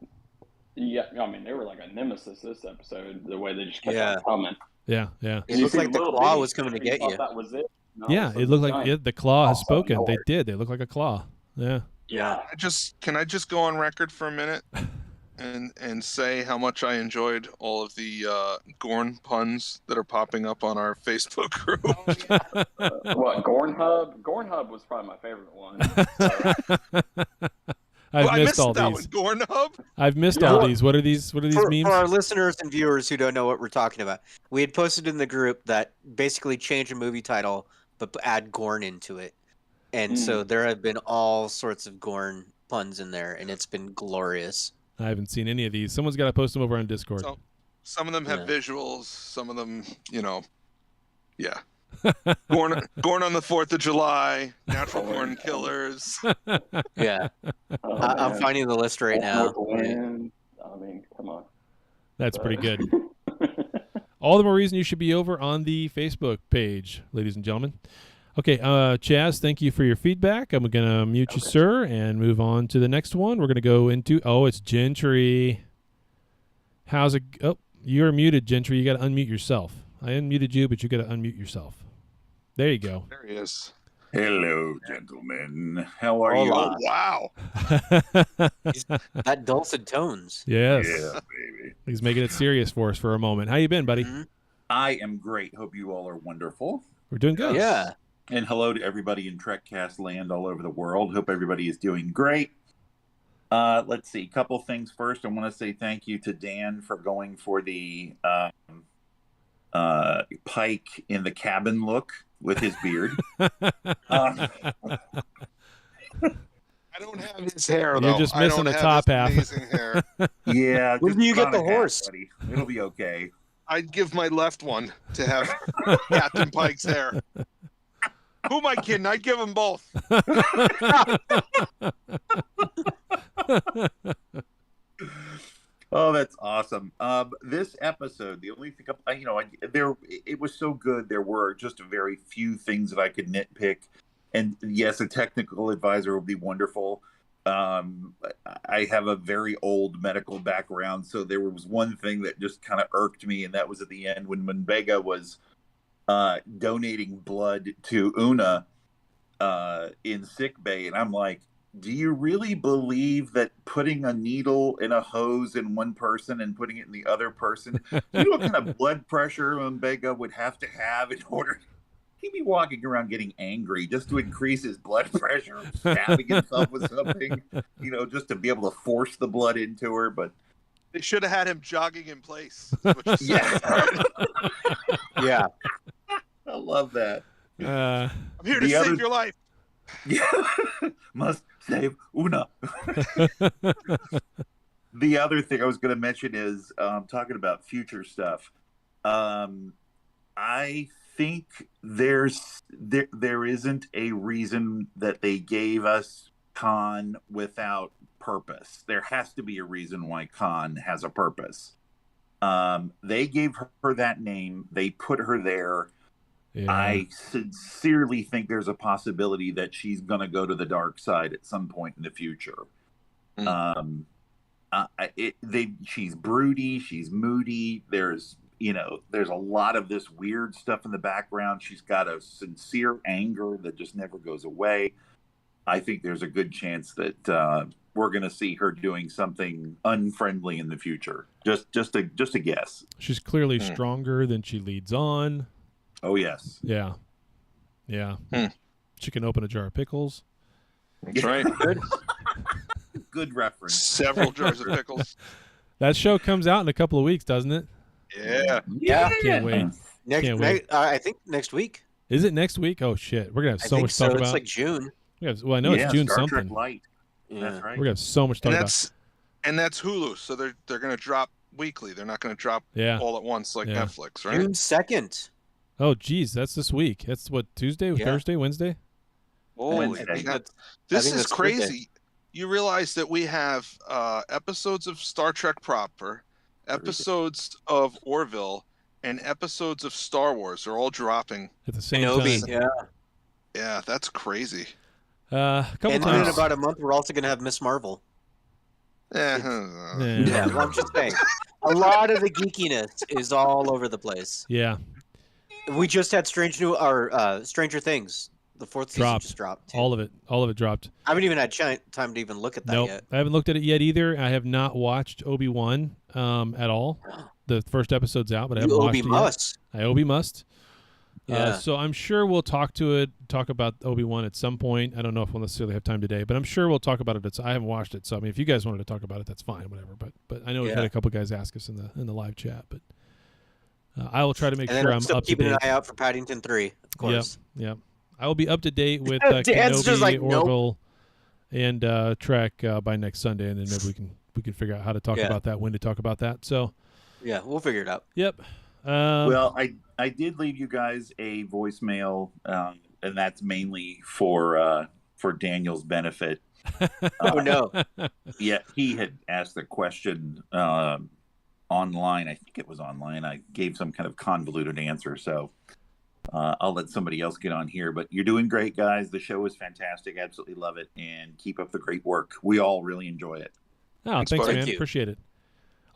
Yeah, I mean they were like a nemesis this episode. The way they just kept on coming.
Yeah.
It looked like the claw was coming to get you.
That was it. No,
Yeah, it looked like the claw has spoken. They did. They look like a claw. Yeah.
Yeah.
Can I just go on record for a minute and say how much I enjoyed all of the Gorn puns that are popping up on our Facebook group?
What, Gorn Hub? Gorn Hub was probably my favorite one.
I've missed all
that
these.
One, Gorn Hub?
I've missed all these. What are these memes?
For our listeners and viewers who don't know what we're talking about, we had posted in the group that basically change a movie title but add Gorn into it. And so there have been all sorts of Gorn puns in there, and it's been glorious.
I haven't seen any of these. Someone's got to post them over on Discord.
So, some of them have visuals. Some of them, Gorn on the 4th of July, natural born killers.
Yeah. I'm finding the list right now.
I mean, come on.
That's pretty good. All the more reason you should be over on the Facebook page, ladies and gentlemen. Okay, Chaz, thank you for your feedback. I'm going to mute you, sir, and move on to the next one. We're going to go into, it's Gentry. How's it? Oh, you're muted, Gentry. You got to unmute yourself. I unmuted you, but you got to unmute yourself. There you go.
There he is.
Hello, gentlemen. How are you?
Oh, wow.
That dulcet tones.
Yes.
Yeah, baby.
He's making it serious for us for a moment. How you been, buddy?
Mm-hmm.
I am great. Hope you all are wonderful.
We're doing good.
Yeah.
And hello to everybody in Trekcast land all over the world. Hope everybody is doing great. Let's see. A couple things first. I want to say thank you to Dan for going for the Pike in the cabin look with his beard.
I don't have his hair, though.
You're just missing the top half.
Amazing hair.
Yeah.
When do you get the horse?
Buddy. It'll be okay.
I'd give my left one to have Captain Pike's hair. Who am I kidding? I'd give them both.
Oh, that's awesome. This episode, the only thing, it was so good. There were just very few things that I could nitpick. And yes, a technical advisor would be wonderful. I have a very old medical background, so there was one thing that just kind of irked me, and that was at the end when Mbega was donating blood to Una in sickbay, and I'm like, do you really believe that putting a needle in a hose in one person and putting it in the other person, do you know what kind of blood pressure Mbega would have in order? He'd be walking around getting angry just to increase his blood pressure, stabbing himself with something, just to be able to force the blood into her. But
they should have had him jogging in place.
Yeah.
Yeah.
I love that.
I'm here to save your life.
Yeah. Must save Una. The other thing I was going to mention is talking about future stuff. I think there isn't a reason that they gave us Khan without purpose. There has to be a reason why Khan has a purpose. They gave her that name. They put her there. Yeah. I sincerely think there's a possibility that she's going to go to the dark side at some point in the future. She's broody. She's moody. There's a lot of this weird stuff in the background. She's got a sincere anger that just never goes away. I think there's a good chance that we're going to see her doing something unfriendly in the future. Just a guess.
She's clearly stronger than she leads on.
Oh yes.
Yeah. She can open a jar of pickles.
That's right.
Good reference.
Several jars of pickles.
That show comes out in a couple of weeks, doesn't it?
Yeah.
Can't wait.
I think next week.
Is it next week? Oh shit, we're gonna have so much to talk about.
It's like June.
Well, I know it's June
Star
something.
Trek Light.
Yeah.
That's right.
We're gonna have so much to talk about.
And that's Hulu, so they're gonna drop weekly. They're not gonna drop all at once like Netflix, right?
June 2nd.
Oh geez, that's this week. That's what, Tuesday, Thursday, Wednesday?
Holy, this is crazy. Thursday. You realize that we have episodes of Star Trek proper, episodes of Orville, and episodes of Star Wars are all dropping
at the same time.
Yeah, that's crazy.
A couple
and
times.
then in about a month, we're also going to have Miss Marvel. Well, I'm just saying. A lot of the geekiness is all over the place.
Yeah.
We just had Stranger Things. The 4th season just dropped.
All of it dropped.
I haven't even had time to even look at that yet.
I haven't looked at it yet either. I have not watched Obi-Wan at all. The first episode's out, but I haven't watched it yet. I Obi must.
Yeah.
So I'm sure we'll talk about Obi-Wan at some point. I don't know if we'll necessarily have time today, but I'm sure we'll talk about it. I haven't watched it, so I mean, if you guys wanted to talk about it, that's fine, whatever. But I know we've had a couple guys ask us in the live chat, but I will try to make sure I'm up to date.
Keeping an eye out for Paddington 3, of course.
Yep. I will be up to date with Kenobi, Orville, and Trek by next Sunday, and then maybe we can figure out how to talk about that, when to talk about that. So
yeah, we'll figure it out.
Yep.
Well, I did leave you guys a voicemail, and that's mainly for Daniel's benefit.
Oh no!
Yeah, he had asked the question online. I think it was online. I gave some kind of convoluted answer, so I'll let somebody else get on here. But you're doing great, guys. The show is fantastic. Absolutely love it, and keep up the great work. We all really enjoy it.
Oh, thanks man. Appreciate it.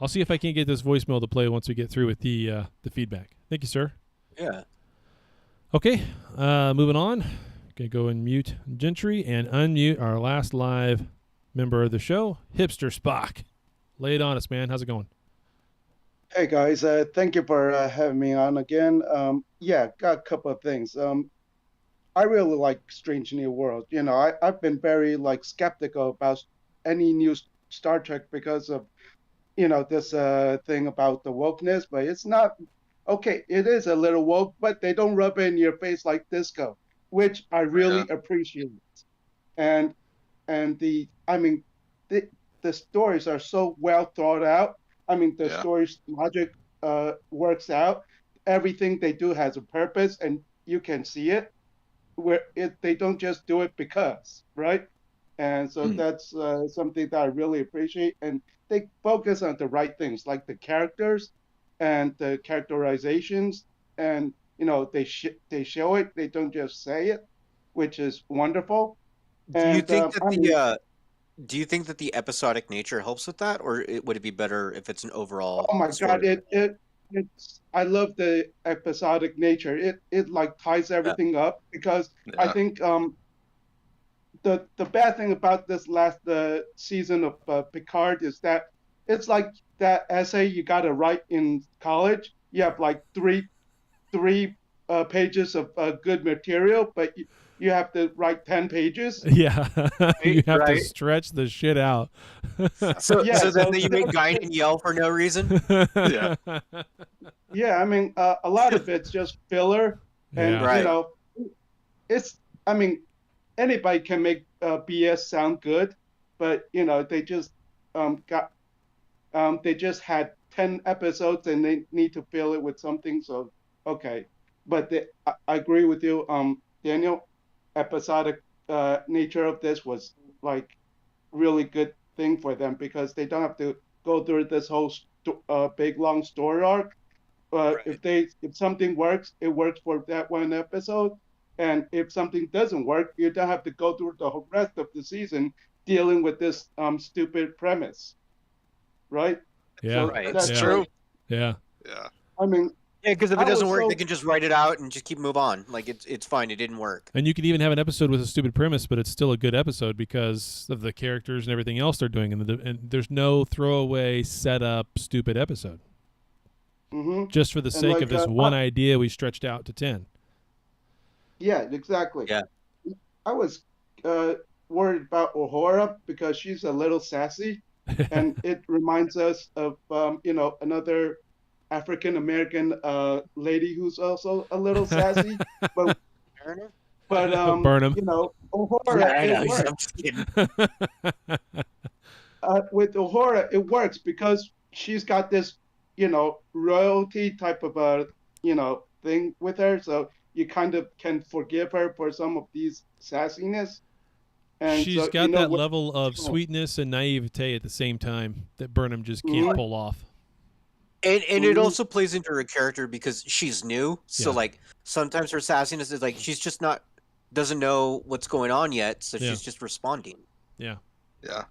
I'll see if I can get this voicemail to play once we get through with the feedback. Thank you, sir.
Yeah.
Okay, moving on. Gonna go and mute Gentry and unmute our last live member of the show, Hipster Spock. Lay it on us, man. How's it going?
Hey guys, thank you for having me on again. Got a couple of things. I really like Strange New World. You know, I've been very skeptical about any new Star Trek because of this thing about the wokeness, but it's not okay. It is a little woke, but they don't rub it in your face like Disco, which I really appreciate. And the stories are so well thought out. I mean, the story's logic works out. Everything they do has a purpose, and you can see it. They don't just do it because, right? And so that's something that I really appreciate. And they focus on the right things, like the characters and the characterizations, and they show it. They don't just say it, which is wonderful.
Do you think that the episodic nature helps with that, or would it be better if it's an overall?
Oh my God! It's I love the episodic nature. It ties everything up, because I think the bad thing about this last season of Picard is that it's like that essay you got to write in college. You have three pages of good material, but you have to write 10 pages.
Yeah, you have to stretch the shit out.
So then you make Guinan yell for no reason.
Yeah, I mean, a lot of it's just filler, and anybody can make BS sound good, but they just they just had 10 episodes and they need to fill it with something. So okay, but I agree with you, Daniel. Episodic nature of this was really good thing for them, because they don't have to go through this whole big long story arc. If something works, it works for that one episode. And if something doesn't work, you don't have to go through the whole rest of the season dealing with this stupid premise, right?
Yeah,
So
that's
true.
Yeah.
I mean,
Yeah, because if it doesn't work, they can just write it out and just move on. Like it's fine. It didn't work.
And you could even have an episode with a stupid premise, but it's still a good episode because of the characters and everything else they're doing, and there's no throwaway setup stupid episode.
Mm-hmm.
Just for the sake of this one idea, we stretched out to 10.
Yeah, exactly.
Yeah.
I was worried about Uhura because she's a little sassy, and it reminds us of another African American lady who's also a little sassy, but
Burnham.
Uhura,
I'm just kidding.
with Uhura, it works because she's got this, royalty type of thing with her, so you kind of can forgive her for some of these sassiness. And
she's got that level of sweetness and naivete at the same time that Burnham just can't pull off.
And it also plays into her character because she's new. So like sometimes her sassiness is like she's just doesn't know what's going on yet, so she's just responding.
Yeah.
Yeah.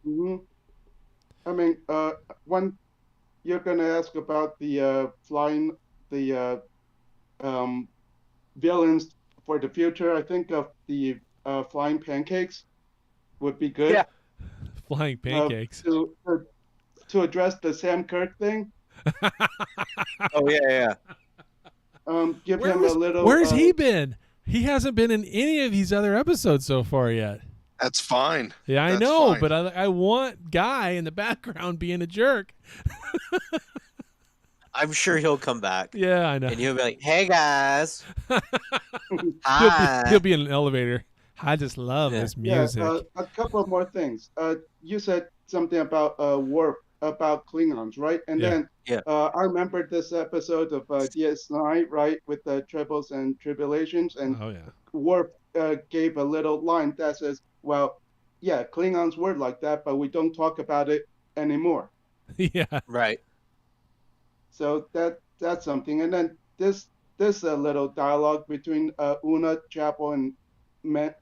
Mm-hmm. I mean, when you're gonna ask about the villains for the future, I think of the flying pancakes would be good.
Yeah.
Flying pancakes.
To address the Sam Kirk thing.
Oh yeah.
Give him a little.
Where's he been? He hasn't been in any of these other episodes so far yet.
That's fine.
Yeah, I know, but I want Guy in the background being a jerk.
I'm sure he'll come back.
Yeah, I know.
And he'll be like, "Hey guys, hi."
He'll be in an elevator. I just love this music.
Yeah, a couple of more things. You said something about Worf, about Klingons, right? And then I remember this episode of DS9, right, with the Troubles and Tribulations, and Worf gave a little line that says, "Well, yeah, Klingons were like that, but we don't talk about it anymore."
Yeah,
right.
So that's something. And then this little dialogue between Una, Chapel, and Mbenga.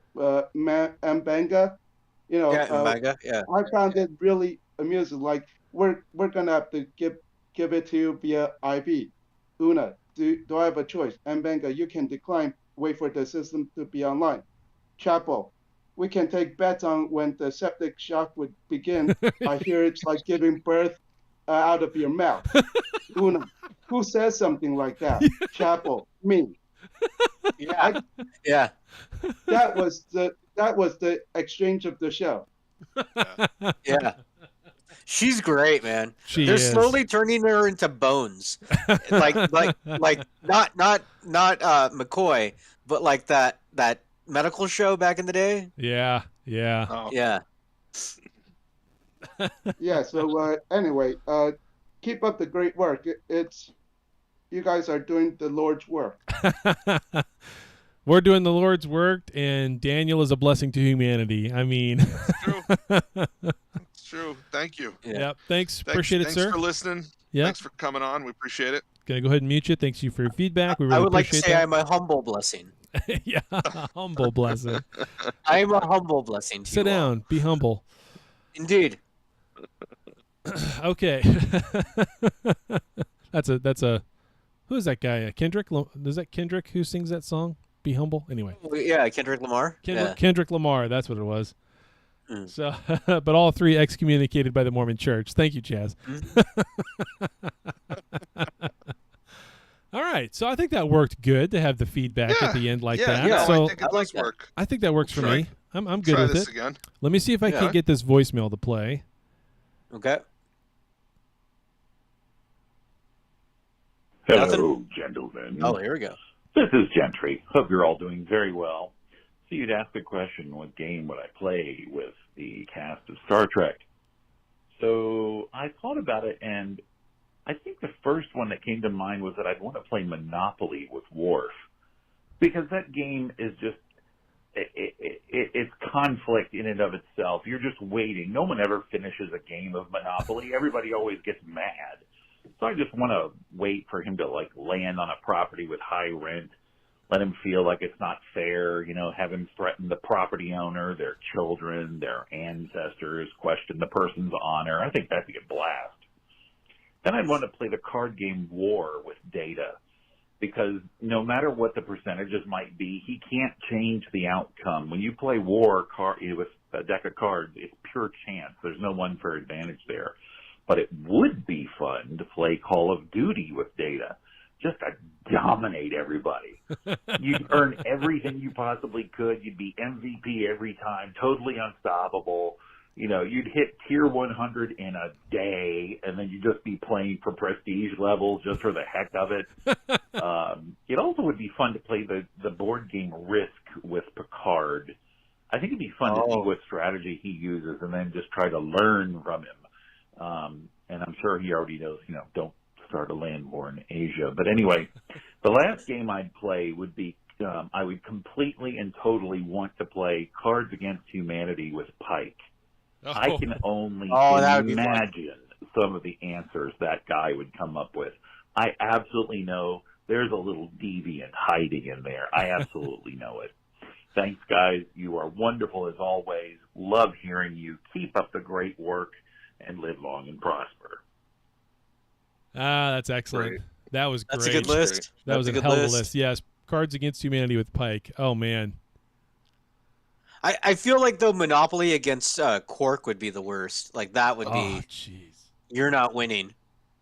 Mbenga,
I found it really amusing. Like we're gonna have to give it to you via IV. Una, do I have a choice? Mbenga, you can decline. Wait for the system to be online. Chapel, we can take bets on when the septic shock would begin. I hear it's like giving birth out of your mouth. Una, who says something like that? Chapel, me.
Yeah.
That was the exchange of the show.
Yeah. She's great, man.
They're
slowly turning her into Bones, like not McCoy, but like that medical show back in the day.
Yeah.
Oh.
Yeah.
Yeah. So anyway, keep up the great work. You guys are doing the Lord's work.
We're doing the Lord's work, and Daniel is a blessing to humanity. I mean,
it's true. It's true. Thank you.
Yeah. Thanks. Appreciate it, sir.
Thanks for listening.
Yeah.
Thanks for coming on. We appreciate it.
Gonna go ahead and mute you. Thanks you for your feedback. We really
I would like to
appreciate
say
that.
I'm a humble blessing.
Yeah, humble blessing.
I am a humble blessing to
Sit
you
down.
all.
Be humble.
Indeed.
Okay. That's a. Who is that guy? Kendrick? Is that Kendrick who sings that song? Be humble. Anyway.
Yeah, Kendrick Lamar.
Kendrick Lamar. That's what it was.
Mm.
So, but all three excommunicated by the Mormon Church. Thank you, Chaz. All right, so I think that worked good to have the feedback at the end like that.
Yeah,
so
I think it does work.
I think that works for me. I'm good with it.
Again.
Let me see if I can get this voicemail to play.
Okay.
Hello, gentlemen.
Oh, here we go.
This is Gentry. Hope you're all doing very well. So you'd ask the question, what game would I play with the cast of Star Trek? So I thought about it, and I think the first one that came to mind was that I'd want to play Monopoly with Worf, because that game is just, it's conflict in and of itself. You're just waiting. No one ever finishes a game of Monopoly. Everybody always gets mad. So I just want to wait for him to land on a property with high rent, let him feel like it's not fair, have him threaten the property owner, their children, their ancestors, question the person's honor. I think that'd be a blast. Then I'd want to play the card game War with Data, because no matter what the percentages might be, he can't change the outcome. When you play War with a deck of cards, it's pure chance. There's no unfair advantage there. But it would be fun to play Call of Duty with Data, just to dominate everybody. You'd earn everything you possibly could. You'd be MVP every time, totally unstoppable. You know, you'd hit tier 100 in a day, and then you'd just be playing for prestige levels just for the heck of it. It also would be fun to play the board game Risk with Picard. I think it'd be fun to see what strategy he uses and then just try to learn from him. And I'm sure he already knows, you know, don't start a land war in Asia. But anyway, the last game I'd play would be, I would completely and totally want to play Cards Against Humanity with Pike. I can only imagine some of the answers that guy would come up with. I absolutely know there's a little deviant hiding in there. I absolutely know it. Thanks, guys. You are wonderful as always. Love hearing you. Keep up the great work and live long and prosper.
That's excellent.
Great.
That was great.
That's a good list.
That was a hell of a list. Yes. Cards Against Humanity with Pike. Oh, man.
I feel like, though, Monopoly against Quark would be the worst. Like, that would be...
jeez.
You're not winning.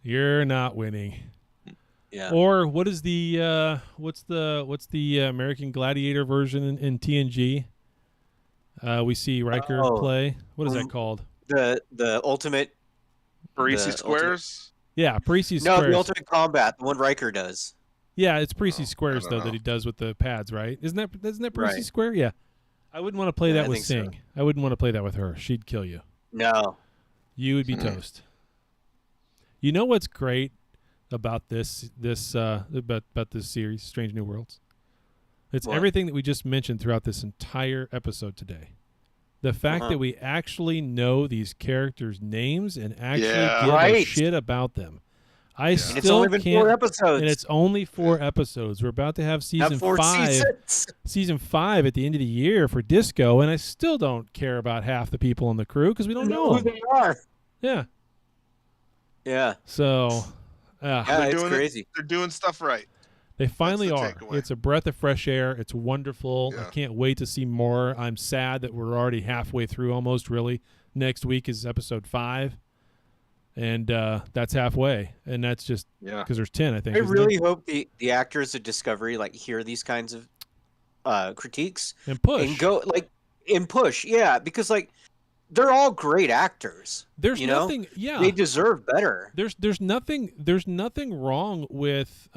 You're not winning.
Yeah.
Or what is the what's the American Gladiator version in TNG? We see Riker play. What is that called?
The ultimate
Parisi Squares?
Yeah, Parisi Squares.
No, the ultimate combat, the one Riker does.
Yeah, it's Parisi Squares though that he does with the pads, right? Isn't that Parisi Square? Yeah. I wouldn't want to play that with Sing. So. I wouldn't want to play that with her. She'd kill you.
No.
You would be toast. You know what's great about this series, Strange New Worlds? It's everything that we just mentioned throughout this entire episode today. The fact that we actually know these characters' names and actually give a shit about them. I still
it's only been
can't,
4 episodes.
And it's only 4 episodes. We're about to have season 5. Season 5 at the end of the year for Disco, and I still don't care about half the people on the crew because we don't know
who they are.
Yeah.
Yeah.
So,
it's crazy.
They're doing stuff right.
They finally are. Takeaway. It's a breath of fresh air. It's wonderful. Yeah. I can't wait to see more. I'm sad that we're already halfway through almost, really. Next week is episode 5. And that's halfway, and that's just because there's 10, I think.
I really hope the actors of Discovery hear these kinds of critiques
and push
and go push, because they're all great actors.
There's nothing,
they deserve better.
There's nothing wrong with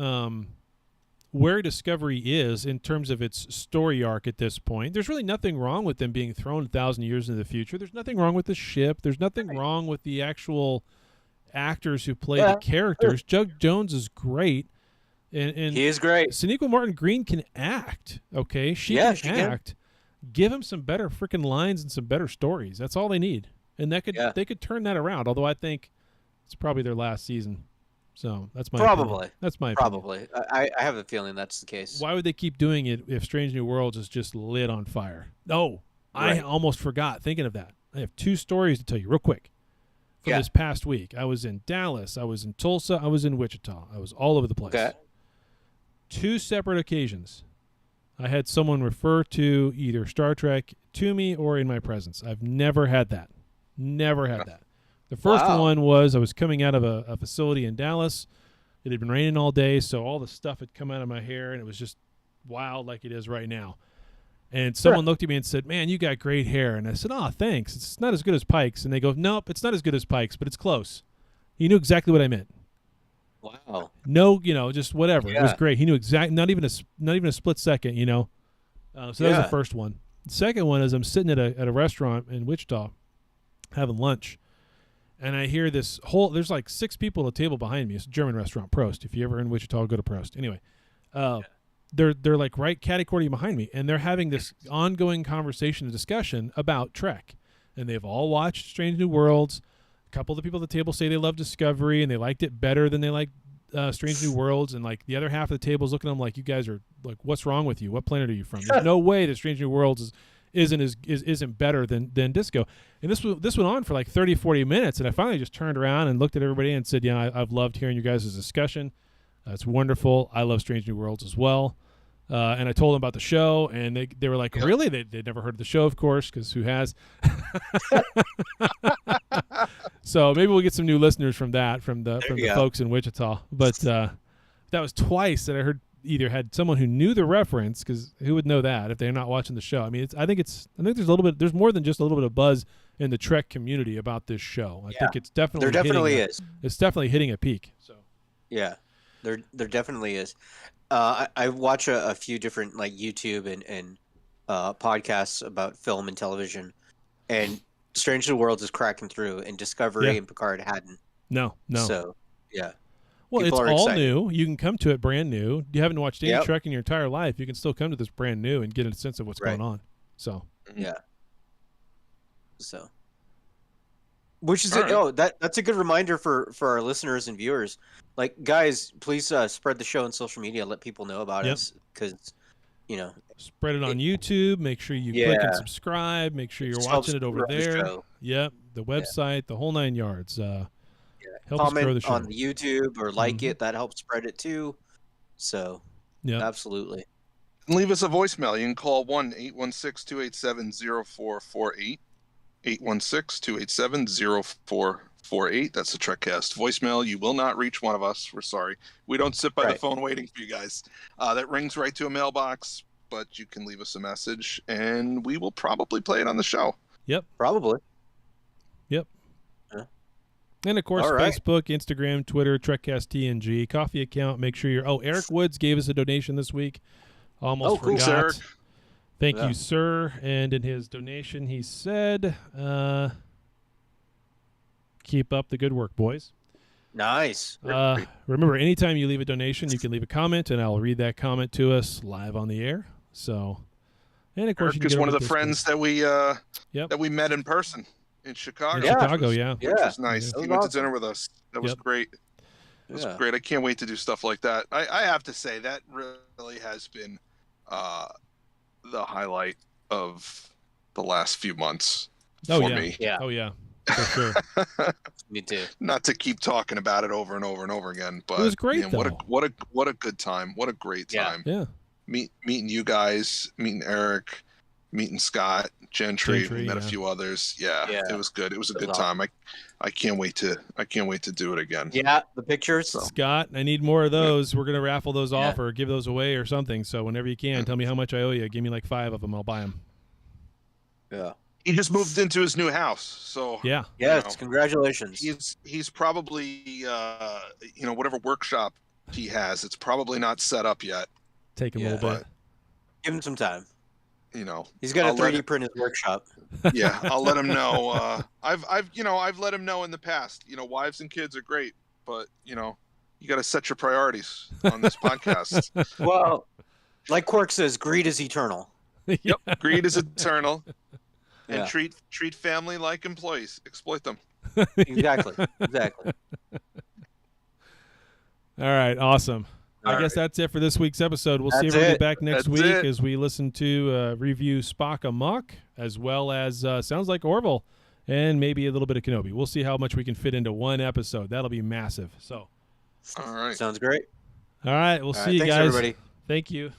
where Discovery is in terms of its story arc at this point. There's really nothing wrong with them being thrown 1,000 years into the future. There's nothing wrong with the ship. There's nothing wrong with the actual actors who play the characters. Jug Jones is great, and
he is great.
Sonequa Martin Green can act. Okay, she can act. Give him some better freaking lines and some better stories. That's all they need, and they could turn that around. Although I think it's probably their last season. So that's my opinion. That's my
opinion. I have a feeling that's the case.
Why would they keep doing it if Strange New Worlds is just lit on fire? Oh, I almost forgot thinking of that. I have 2 stories to tell you real quick. From this past week, I was in Dallas, I was in Tulsa, I was in Wichita. I was all over the place. Okay. 2 separate occasions, I had someone refer to either Star Trek to me or in my presence. I've never had that. Never had that. The first one was I was coming out of a facility in Dallas. It had been raining all day, so all the stuff had come out of my hair, and it was just wild like it is right now. And someone looked at me and said, "Man, you got great hair." And I said, "Oh, thanks. It's not as good as Pike's." And they go, "Nope, it's not as good as Pike's, but it's close." He knew exactly what I meant.
Wow.
No, just whatever. Yeah. It was great. He knew not even a split second. So that was the first one. The second one is I'm sitting at a restaurant in Wichita having lunch, and I hear this there's 6 people at a table behind me. It's a German restaurant, Prost. If you're ever in Wichita, go to Prost. Anyway, they're right catty-cordy behind me, and they're having this ongoing conversation and discussion about Trek. And they've all watched Strange New Worlds. A couple of the people at the table say they love Discovery, and they liked it better than they liked Strange New Worlds. And the other half of the table is looking at them like, you guys are what's wrong with you? What planet are you from? There's no way that Strange New Worlds isn't better than Disco. And this went on for like 30, 40 minutes, and I finally just turned around and looked at everybody and said, yeah, I've loved hearing you guys' discussion. It's wonderful. I love Strange New Worlds as well. And I told them about the show, and they were like, really? They'd never heard of the show, of course, because who has? So maybe we'll get some new listeners from the folks in Wichita. But that was twice that I heard either had someone who knew the reference, because who would know that if they're not watching the show? I mean, I think there's more than just a little bit of buzz in the Trek community about this show. I think it's definitely It's definitely hitting a peak. So
yeah, there definitely is. I watch a few different like YouTube and podcasts about film and television, and Strange New Worlds is cracking through, and Discovery and Picard hadn't.
No.
So yeah.
Well,
People
it's
are
all
excited.
new. You can come to it brand new. You haven't watched any Trek in your entire life. You can still come to this brand new and get a sense of what's going on. So
yeah. So, which is that's a good reminder for our listeners and viewers. Like, guys, please spread the show on social media. Let people know about us, because
spread it on YouTube. Make sure you click and subscribe. Make sure you're watching it over there. The website, the whole 9 yards. Help us grow the show.
Comment on the YouTube or like it. That helps spread it too. So, absolutely.
Leave us a voicemail. You can call 1-816-287-0448. 816-287-0448. That's the Trekcast voicemail. You will not reach one of us. We're sorry. We don't sit by the phone waiting for you guys. That rings right to a mailbox, but you can leave us a message, and we will probably play it on the show.
Yep.
Probably.
Yep. And, of course, Facebook, Instagram, Twitter, TrekcastTng, coffee account. Make sure you're... Oh, Eric Woods gave us a donation this week. Almost forgot.
Thanks, Eric.
Thank you, sir. And in his donation, he said, keep up the good work, boys.
Nice.
Remember, anytime you leave a donation, you can leave a comment, and I'll read that comment to us live on the air. So, and of course,
Eric is one of the friends that we met in person. In Chicago.
Which was
nice. He went to dinner with us. That was great. It was great. I can't wait to do stuff like that. I have to say, that really has been the highlight of the last few months for me.
Yeah. Oh, yeah. For sure.
Me too.
Not to keep talking about it over and over and over again, but
it was great,
what a good time. What a great time.
Yeah.
Meeting you guys, meeting Eric, meeting Scott, Gentry, met a few others. Yeah, it was good. It was a good time. I can't wait to do it again.
Yeah, the pictures.
So.
Scott, I need more of those. We're gonna raffle those off or give those away or something. So whenever you can, tell me how much I owe you. Give me like 5 of them. I'll buy them.
Yeah.
He just moved into his new house, so
yes, congratulations.
He's probably whatever workshop he has, it's probably not set up yet.
Take him a little bit.
Give him some time.
He's
got a 3D print his workshop.
Yeah, I'll let him know. I've let him know in the past. Wives and kids are great, but you got to set your priorities on this podcast.
Well, like Quark says, greed is eternal.
Yep, greed is eternal, and treat family like employees. Exploit them.
Exactly.
All right, awesome. I guess that's it for this week's episode. We'll see everybody back next week as we listen to review Spock Amok, as well as sounds like Orville, and maybe a little bit of Kenobi. We'll see how much we can fit into one episode. That'll be massive. So,
all right,
sounds great.
All right, we'll see you guys.
Thanks, everybody.
Thank you.